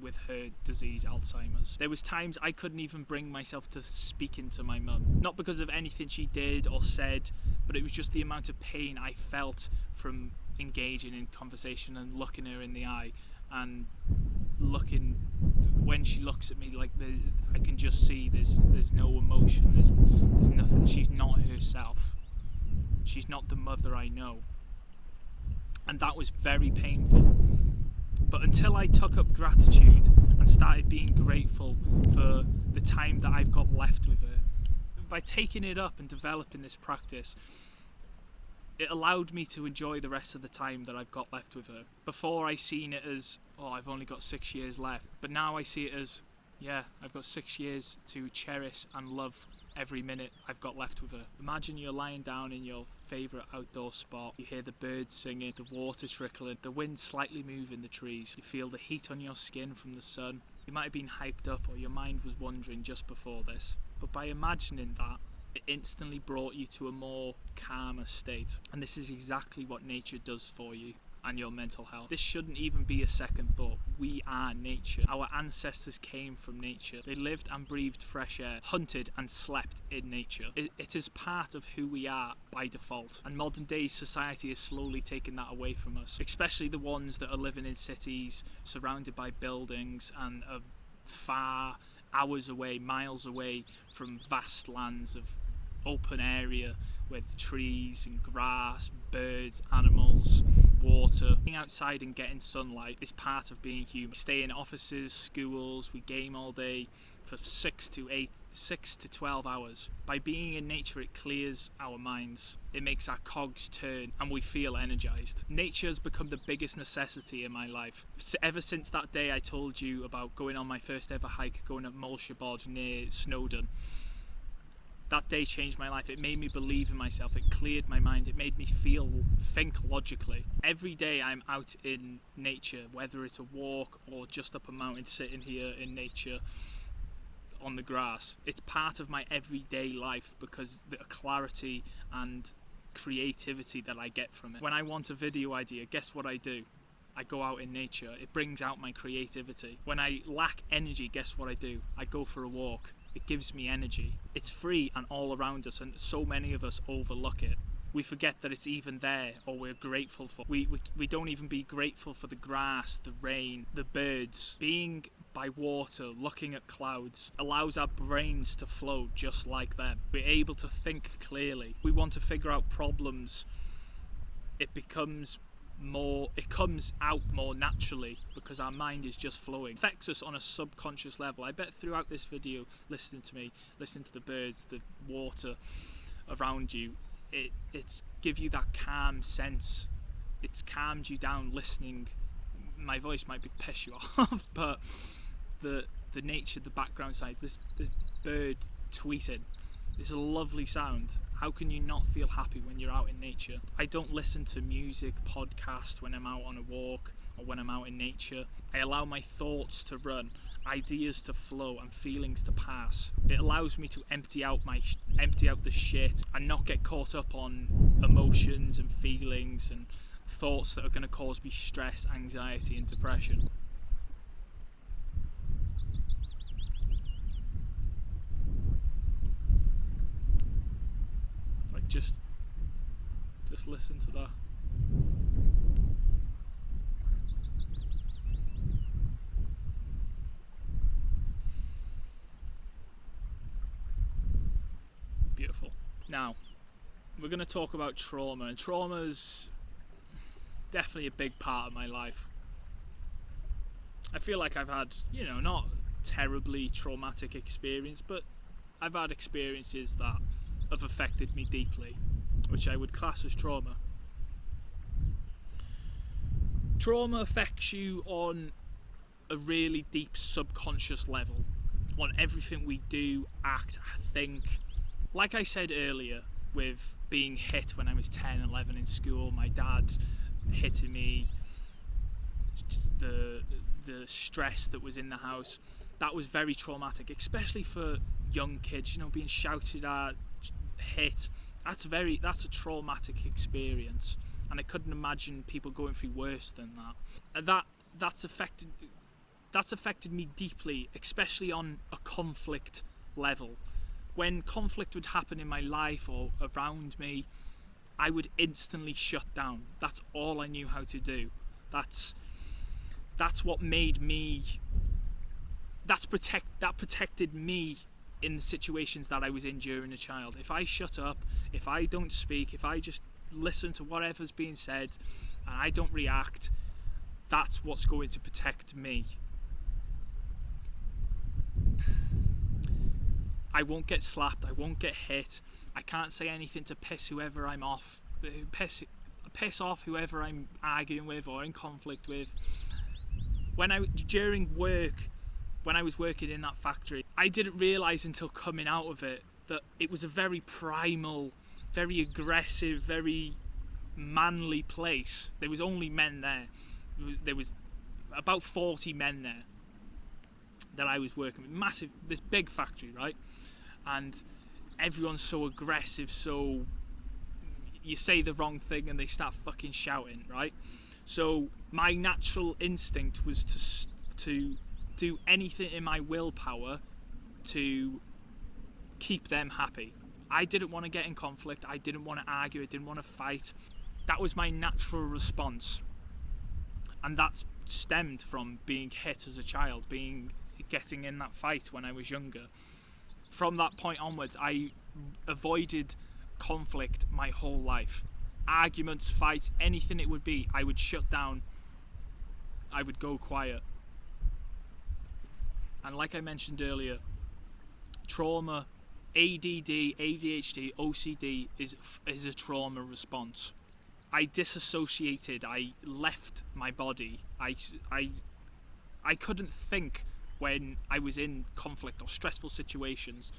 S1: with her disease, Alzheimer's. There was times I couldn't even bring myself to speaking to my mum. Not because of anything she did or said, but it was just the amount of pain I felt from engaging in conversation and looking her in the eye and looking when she looks at me, like I can just see there's no emotion, there's nothing. She's not herself. She's not the mother I know. And that was very painful. But until I took up gratitude and started being grateful for the time that I've got left with her, by taking it up and developing this practice, it allowed me to enjoy the rest of the time that I've got left with her. Before I seen it as, oh, I've only got 6 years left. But now I see it as, yeah, I've got 6 years to cherish and love every minute I've got left with her. Imagine you're lying down in your favourite outdoor spot. You hear the birds singing, the water trickling, the wind slightly moving the trees. You feel the heat on your skin from the sun. You might have been hyped up or your mind was wandering just before this. But by imagining that, it instantly brought you to a more calmer state. And this is exactly what nature does for you and your mental health. This shouldn't even be a second thought. We are nature. Our ancestors came from nature. They lived and breathed fresh air, hunted and slept in nature. It is part of who we are by default. And modern day society is slowly taking that away from us, especially the ones that are living in cities, surrounded by buildings and are far, hours away, miles away from vast lands of open area with trees and grass, birds, animals, water. Being outside and getting sunlight is part of being human. We stay in offices, schools, we game all day for 6 to 12 hours. By being in nature, it clears our minds. It makes our cogs turn and we feel energized. Nature has become the biggest necessity in my life. Ever since that day I told you about going on my first ever hike, going up Mulshire Bodge near Snowdon, that day changed my life. It made me believe in myself. It cleared my mind. It made me think logically. Every day I'm out in nature, whether it's a walk or just up a mountain sitting here in nature on the grass. It's part of my everyday life because the clarity and creativity that I get from it. When I want a video idea, guess what I do? I go out in nature. It brings out my creativity. When I lack energy, guess what I do? I go for a walk. It gives me energy. It's free and all around us, and so many of us overlook it. We forget that it's even there, or we're grateful for. We don't even be grateful for the grass, the rain, the birds. Being by water, looking at clouds, allows our brains to flow just like them. We're able to think clearly. We want to figure out problems. It becomes it comes out more naturally because our mind is just flowing. It affects us on a subconscious level. I bet throughout this video, listening to me, listening to the birds, the water around you, it's give you that calm sense. It's calmed you down listening. My voice might be piss you off, but the nature, the background side, this bird tweeting, it's a lovely sound. How can you not feel happy when you're out in nature? I don't listen to music, podcasts when I'm out on a walk or when I'm out in nature. I allow my thoughts to run, ideas to flow and feelings to pass. It allows me to empty out the shit and not get caught up on emotions and feelings and thoughts that are going to cause me stress, anxiety and depression. Like just listen to that. Beautiful. Now, we're going to talk about trauma, and trauma's definitely a big part of my life. I feel like I've had, not terribly traumatic experience, but I've had experiences that have affected me deeply, which I would class as trauma. Trauma affects you on a really deep subconscious level, on everything we do, act, think. Like I said earlier, with being hit when I was 10, 11 in school, my dad hitting me, the stress that was in the house, that was very traumatic, especially for young kids, being shouted at, hit. That's a traumatic experience, and I couldn't imagine people going through worse than that. And that's affected me deeply, especially on a conflict level. When conflict would happen in my life or around me, I would instantly shut down. That's all I knew how to do. That's what made me. That protected me in the situations that I was in during a child. If I shut up, if I don't speak, if I just listen to whatever's being said and I don't react, that's what's going to protect me. I won't get slapped, I won't get hit, I can't say anything to piss whoever I'm off, piss off whoever I'm arguing with or in conflict with. During work, when I was working in that factory, I didn't realise until coming out of it that it was a very primal, very aggressive, very manly place. There was only men there. There was about 40 men there that I was working with. This big factory, right? And everyone's so aggressive, so you say the wrong thing and they start fucking shouting, right? So my natural instinct was to do anything in my willpower to keep them happy. I didn't want to get in conflict, I didn't want to argue, I didn't want to fight. That was my natural response. And that's stemmed from being hit as a child, getting in that fight when I was younger. From that point onwards, I avoided conflict my whole life. Arguments, fights, anything it would be, I would shut down. I would go quiet. And like I mentioned earlier, trauma, ADD, ADHD, OCD is a trauma response. I disassociated, I left my body. I couldn't think when I was in conflict or stressful situations.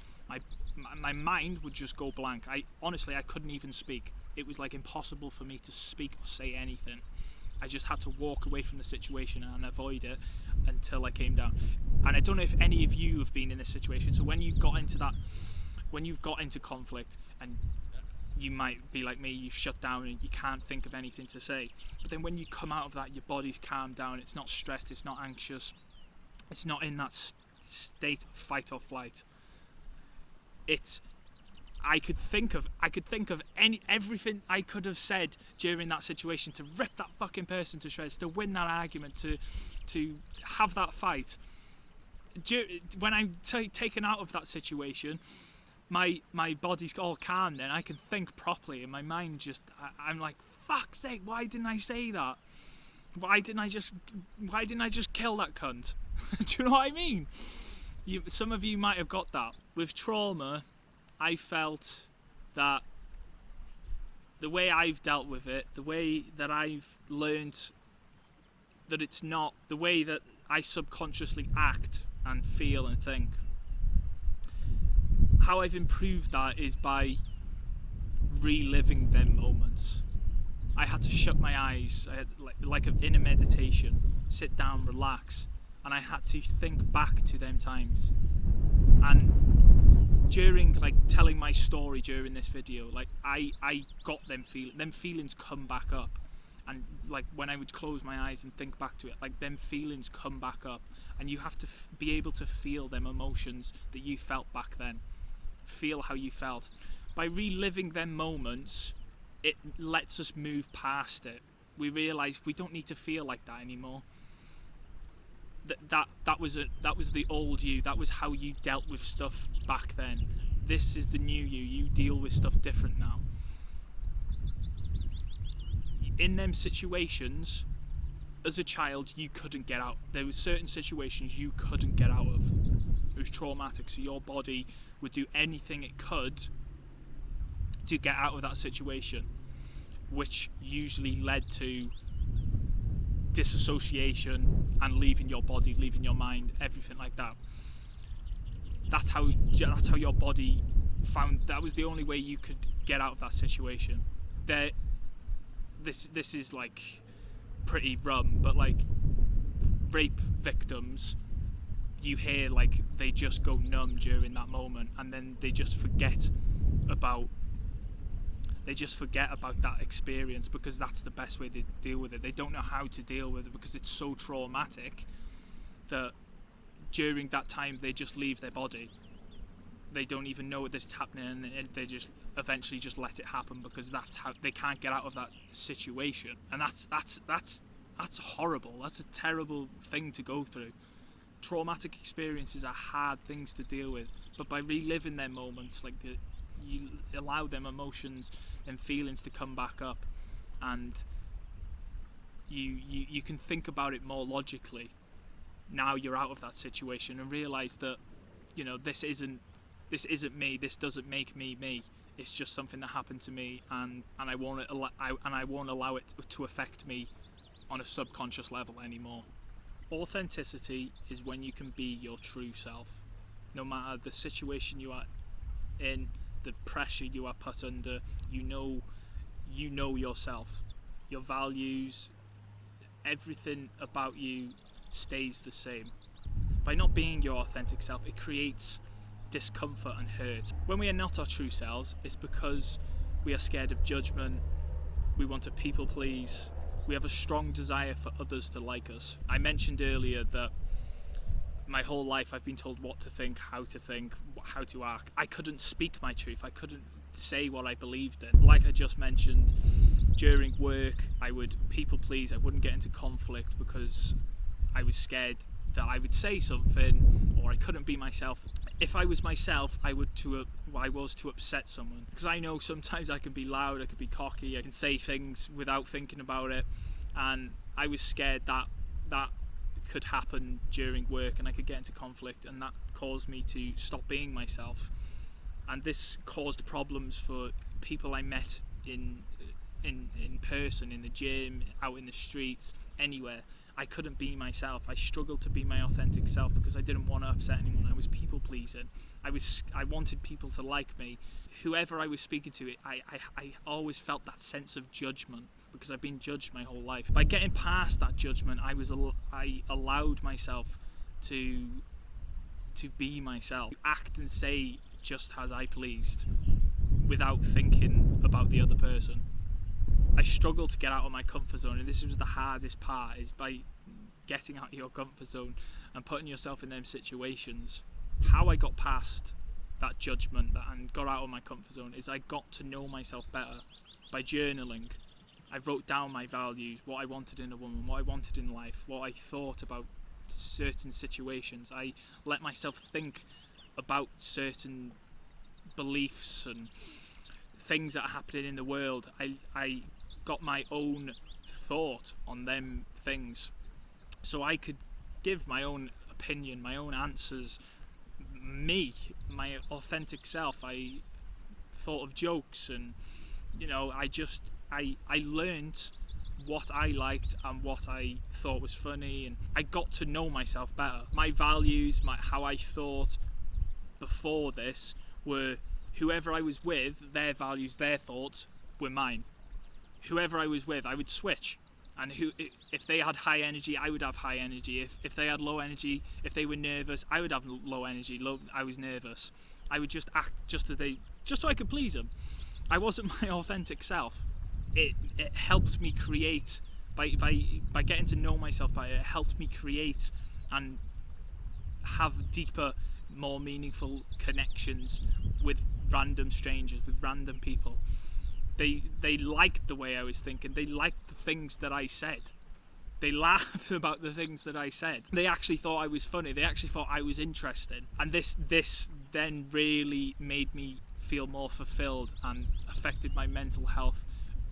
S1: My mind would just go blank. I couldn't even speak. It was like impossible for me to speak or say anything. I just had to walk away from the situation and avoid it until I came down. And I don't know if any of you have been in this situation. So when you've got into conflict, and you might be like me, you've shut down and you can't think of anything to say. But then when you come out of that, your body's calmed down, it's not stressed, it's not anxious, it's not in that state of fight or flight. I could think of everything I could have said during that situation to rip that fucking person to shreds, to win that argument, to have that fight. When I'm taken out of that situation, my body's all calm, then I can think properly, and my mind just, I'm like, fuck's sake, why didn't I say that? Why didn't I just kill that cunt? Do you know what I mean? Some of you might have got that. With trauma, I felt that the way I've dealt with it, the way that I've learned that it's not, the way that I subconsciously act and feel and think, how I've improved that is by reliving them moments. I had to shut my eyes, I had like in a meditation, sit down, relax, and I had to think back to them times. And during like telling my story during this video, like I got them feelings come back up. And like when I would close my eyes and think back to it, like them feelings come back up, and you have to be able to feel them emotions that you felt back then. Feel how you felt. By reliving them moments, it lets us move past it. We realise we don't need to feel like that anymore. That was the old you. That was how you dealt with stuff back then. This is the new you. You deal with stuff different now. In them situations, as a child, you couldn't get out. There were certain situations you couldn't get out of. It was traumatic, so your body would do anything it could to get out of that situation, which usually led to disassociation and leaving your body, leaving your mind, everything like that. That's how your body found. That was the only way you could get out of that situation. This is like pretty rum, but like rape victims, you hear like they just go numb during that moment, and then they just forget about that experience, because that's the best way to deal with it. They don't know how to deal with it because it's so traumatic that during that time they just leave their body. They don't even know this is happening, and they just eventually just let it happen because that's how they can't get out of that situation. And that's horrible. That's a terrible thing to go through. Traumatic experiences are hard things to deal with, but by reliving their moments, like you allow them emotions and feelings to come back up, and you can think about it more logically. Now you're out of that situation and realise that, you know, this isn't me. This doesn't make me me. It's just something that happened to me, and I won't allow it to affect me on a subconscious level anymore. Authenticity is when you can be your true self, no matter the situation you are in, the pressure you are put under. You know yourself, your values, everything about you stays the same. By not being your authentic self, it creates discomfort and hurt. When we are not our true selves, it's because we are scared of judgment, we want to people please, we have a strong desire for others to like us. I mentioned earlier that my whole life I've been told what to think, how to act. I couldn't speak my truth. I couldn't say what I believed in. Like I just mentioned, during work I would people please. I wouldn't get into conflict because I was scared that I would say something or I couldn't be myself. If I was myself, I was to upset someone, because I know sometimes I can be loud, I can be cocky, I can say things without thinking about it, and I was scared that could happen during work and I could get into conflict, and that caused me to stop being myself. And this caused problems for people I met in person, in the gym, out in the streets, anywhere. I couldn't be myself. I struggled to be my authentic self because I didn't want to upset anyone. I was people pleasing. I wanted people to like me. Whoever I was speaking to, I always felt that sense of judgment because I've been judged my whole life. By getting past that judgment, I allowed myself to be myself, act and say just as I pleased without thinking about the other person. I struggled to get out of my comfort zone, and this was the hardest part, is by getting out of your comfort zone and putting yourself in them situations. How I got past that judgment and got out of my comfort zone is I got to know myself better by journaling. I wrote down my values, what I wanted in a woman, what I wanted in life, what I thought about certain situations. I let myself think about certain beliefs and things that are happening in the world. I got my own thought on them things, so I could give my own opinion, my own answers, me, my authentic self. I thought of jokes, and I learned what I liked and what I thought was funny, and I got to know myself better. My values, how I thought before this were whoever I was with, their values, their thoughts were mine. Whoever I was with, I would switch. And if they had high energy, I would have high energy. If they had low energy, if they were nervous, I would have low energy. I was nervous. I would just act just so I could please them. I wasn't my authentic self. It helped me create, by getting to know myself better, it helped me create and have deeper, more meaningful connections with random strangers, with random people. They liked the way I was thinking. They liked the things that I said. They laughed about the things that I said. They actually thought I was funny. They actually thought I was interesting. And this then really made me feel more fulfilled and affected my mental health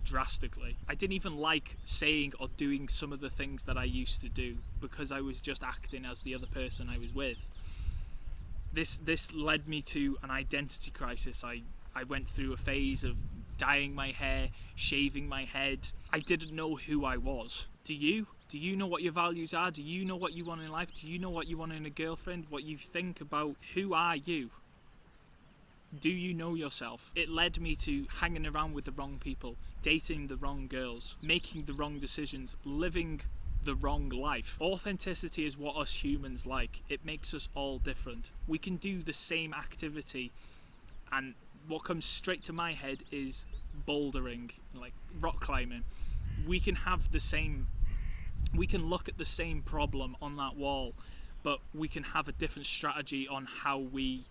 S1: drastically. I didn't even like saying or doing some of the things that I used to do because I was just acting as the other person I was with. This led me to an identity crisis. I went through a phase of dyeing my hair, shaving my head. I didn't know who I was. Do you? Do you know what your values are? Do you know what you want in life? Do you know what you want in a girlfriend? What you think about? Who are you? Do you know yourself? It led me to hanging around with the wrong people, dating the wrong girls, making the wrong decisions, living the wrong life. Authenticity is what us humans like. It makes us all different. We can do the same activity, and what comes straight to my head is bouldering, like rock climbing. We can look at the same problem on that wall, but we can have a different strategy on how we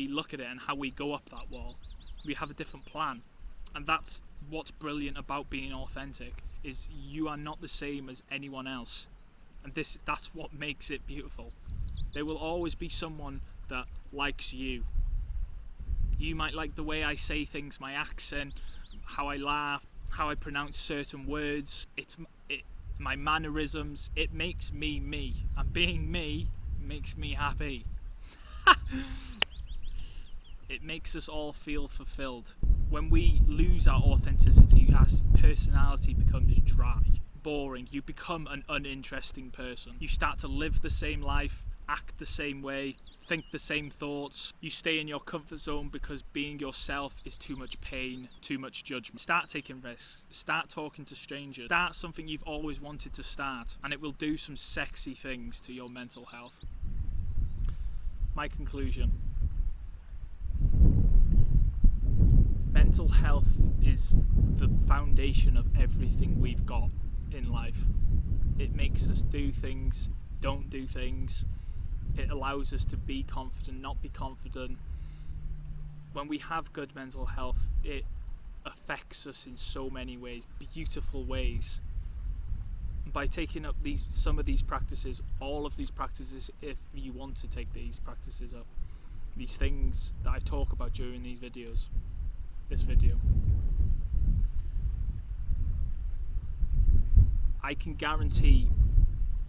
S1: look at it and how we go up that wall. We have a different plan, and that's what's brilliant about being authentic, is you are not the same as anyone else, and that's what makes it beautiful. There will always be someone that likes you. You might like the way I say things, my accent, how I laugh, how I pronounce certain words. My mannerisms. It makes me me, and being me makes me happy. It makes us all feel fulfilled. When we lose our authenticity, our personality becomes dry, boring. You become an uninteresting person. You start to live the same life, act the same way, think the same thoughts. You stay in your comfort zone because being yourself is too much pain, too much judgment. Start taking risks. Start talking to strangers. Start something you've always wanted to start, and it will do some sexy things to your mental health. My conclusion. Mental health is the foundation of everything we've got in life. It makes us do things, don't do things. It allows us to be confident, not be confident. When we have good mental health, it affects us in so many ways, beautiful ways. And by taking up some of these practices, all of these practices, if you want to take these practices up, these things that I talk about during this video, I can guarantee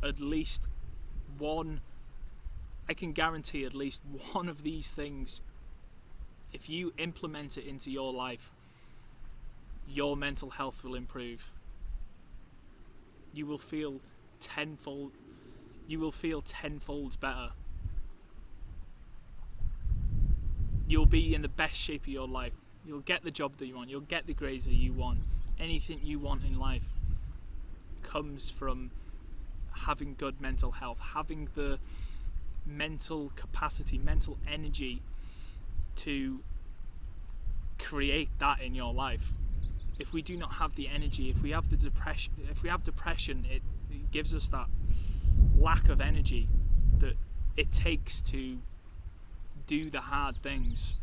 S1: at least one of these things. If you implement it into your life, your mental health will improve. You will feel tenfold better. You'll be in the best shape of your life. You'll get the job that you want. You'll get the grades that you want. Anything you want in life comes from having good mental health, having the mental capacity, mental energy to create that in your life. If we do not have the energy, if we have depression, it gives us that lack of energy that it takes to do the hard things,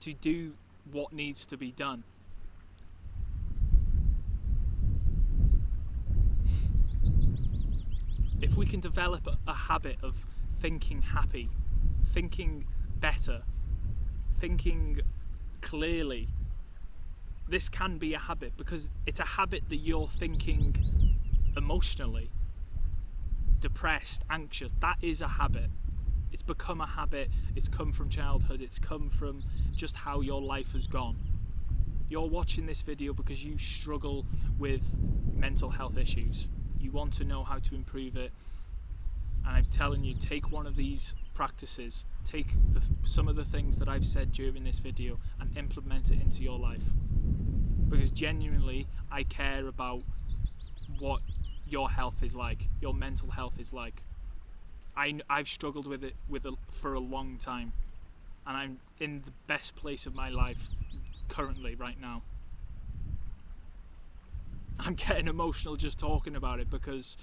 S1: to do what needs to be done. If we can develop a habit of thinking happy, thinking better, thinking clearly, this can be a habit, because it's a habit that you're thinking emotionally, depressed, anxious. That is a habit. It's become a habit. It's come from childhood. It's come from just how your life has gone. You're watching this video because you struggle with mental health issues. You want to know how to improve it. And I'm telling you, take one of these practices, take some of the things that I've said during this video and implement it into your life. Because genuinely, I care about what your health is like, your mental health is like. I've struggled with it for a long time, and I'm in the best place of my life currently right now. I'm getting emotional just talking about it because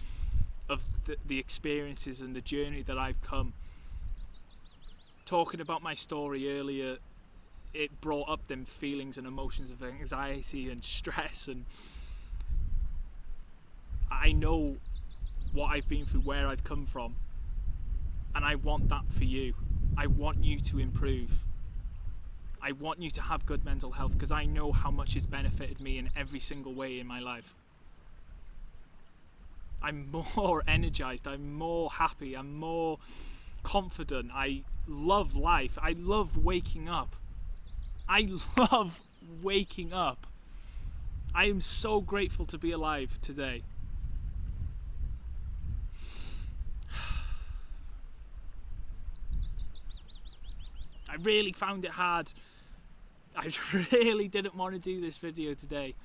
S1: of the experiences and the journey that I've come. Talking about my story earlier, it brought up them feelings and emotions of anxiety and stress, and I know what I've been through, where I've come from, and I want that for you. I want you to improve. I want you to have good mental health, because I know how much it's benefited me in every single way in my life. I'm more energized, I'm more happy, I'm more confident. I love life. I love waking up. I love waking up. I am so grateful to be alive today. I really found it hard. I really didn't want to do this video today.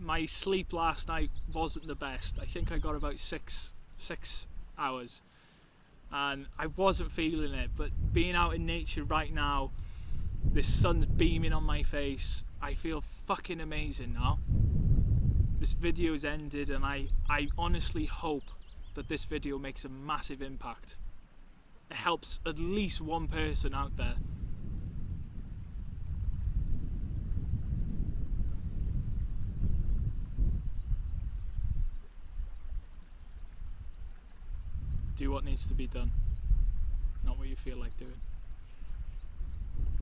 S1: My sleep last night wasn't the best. I think I got about six hours, and I wasn't feeling it. But being out in nature right now, this sun's beaming on my face, I feel fucking amazing now. This video's ended, and I honestly hope that this video makes a massive impact. It helps at least one person out there. Do what needs to be done, not what you feel like doing.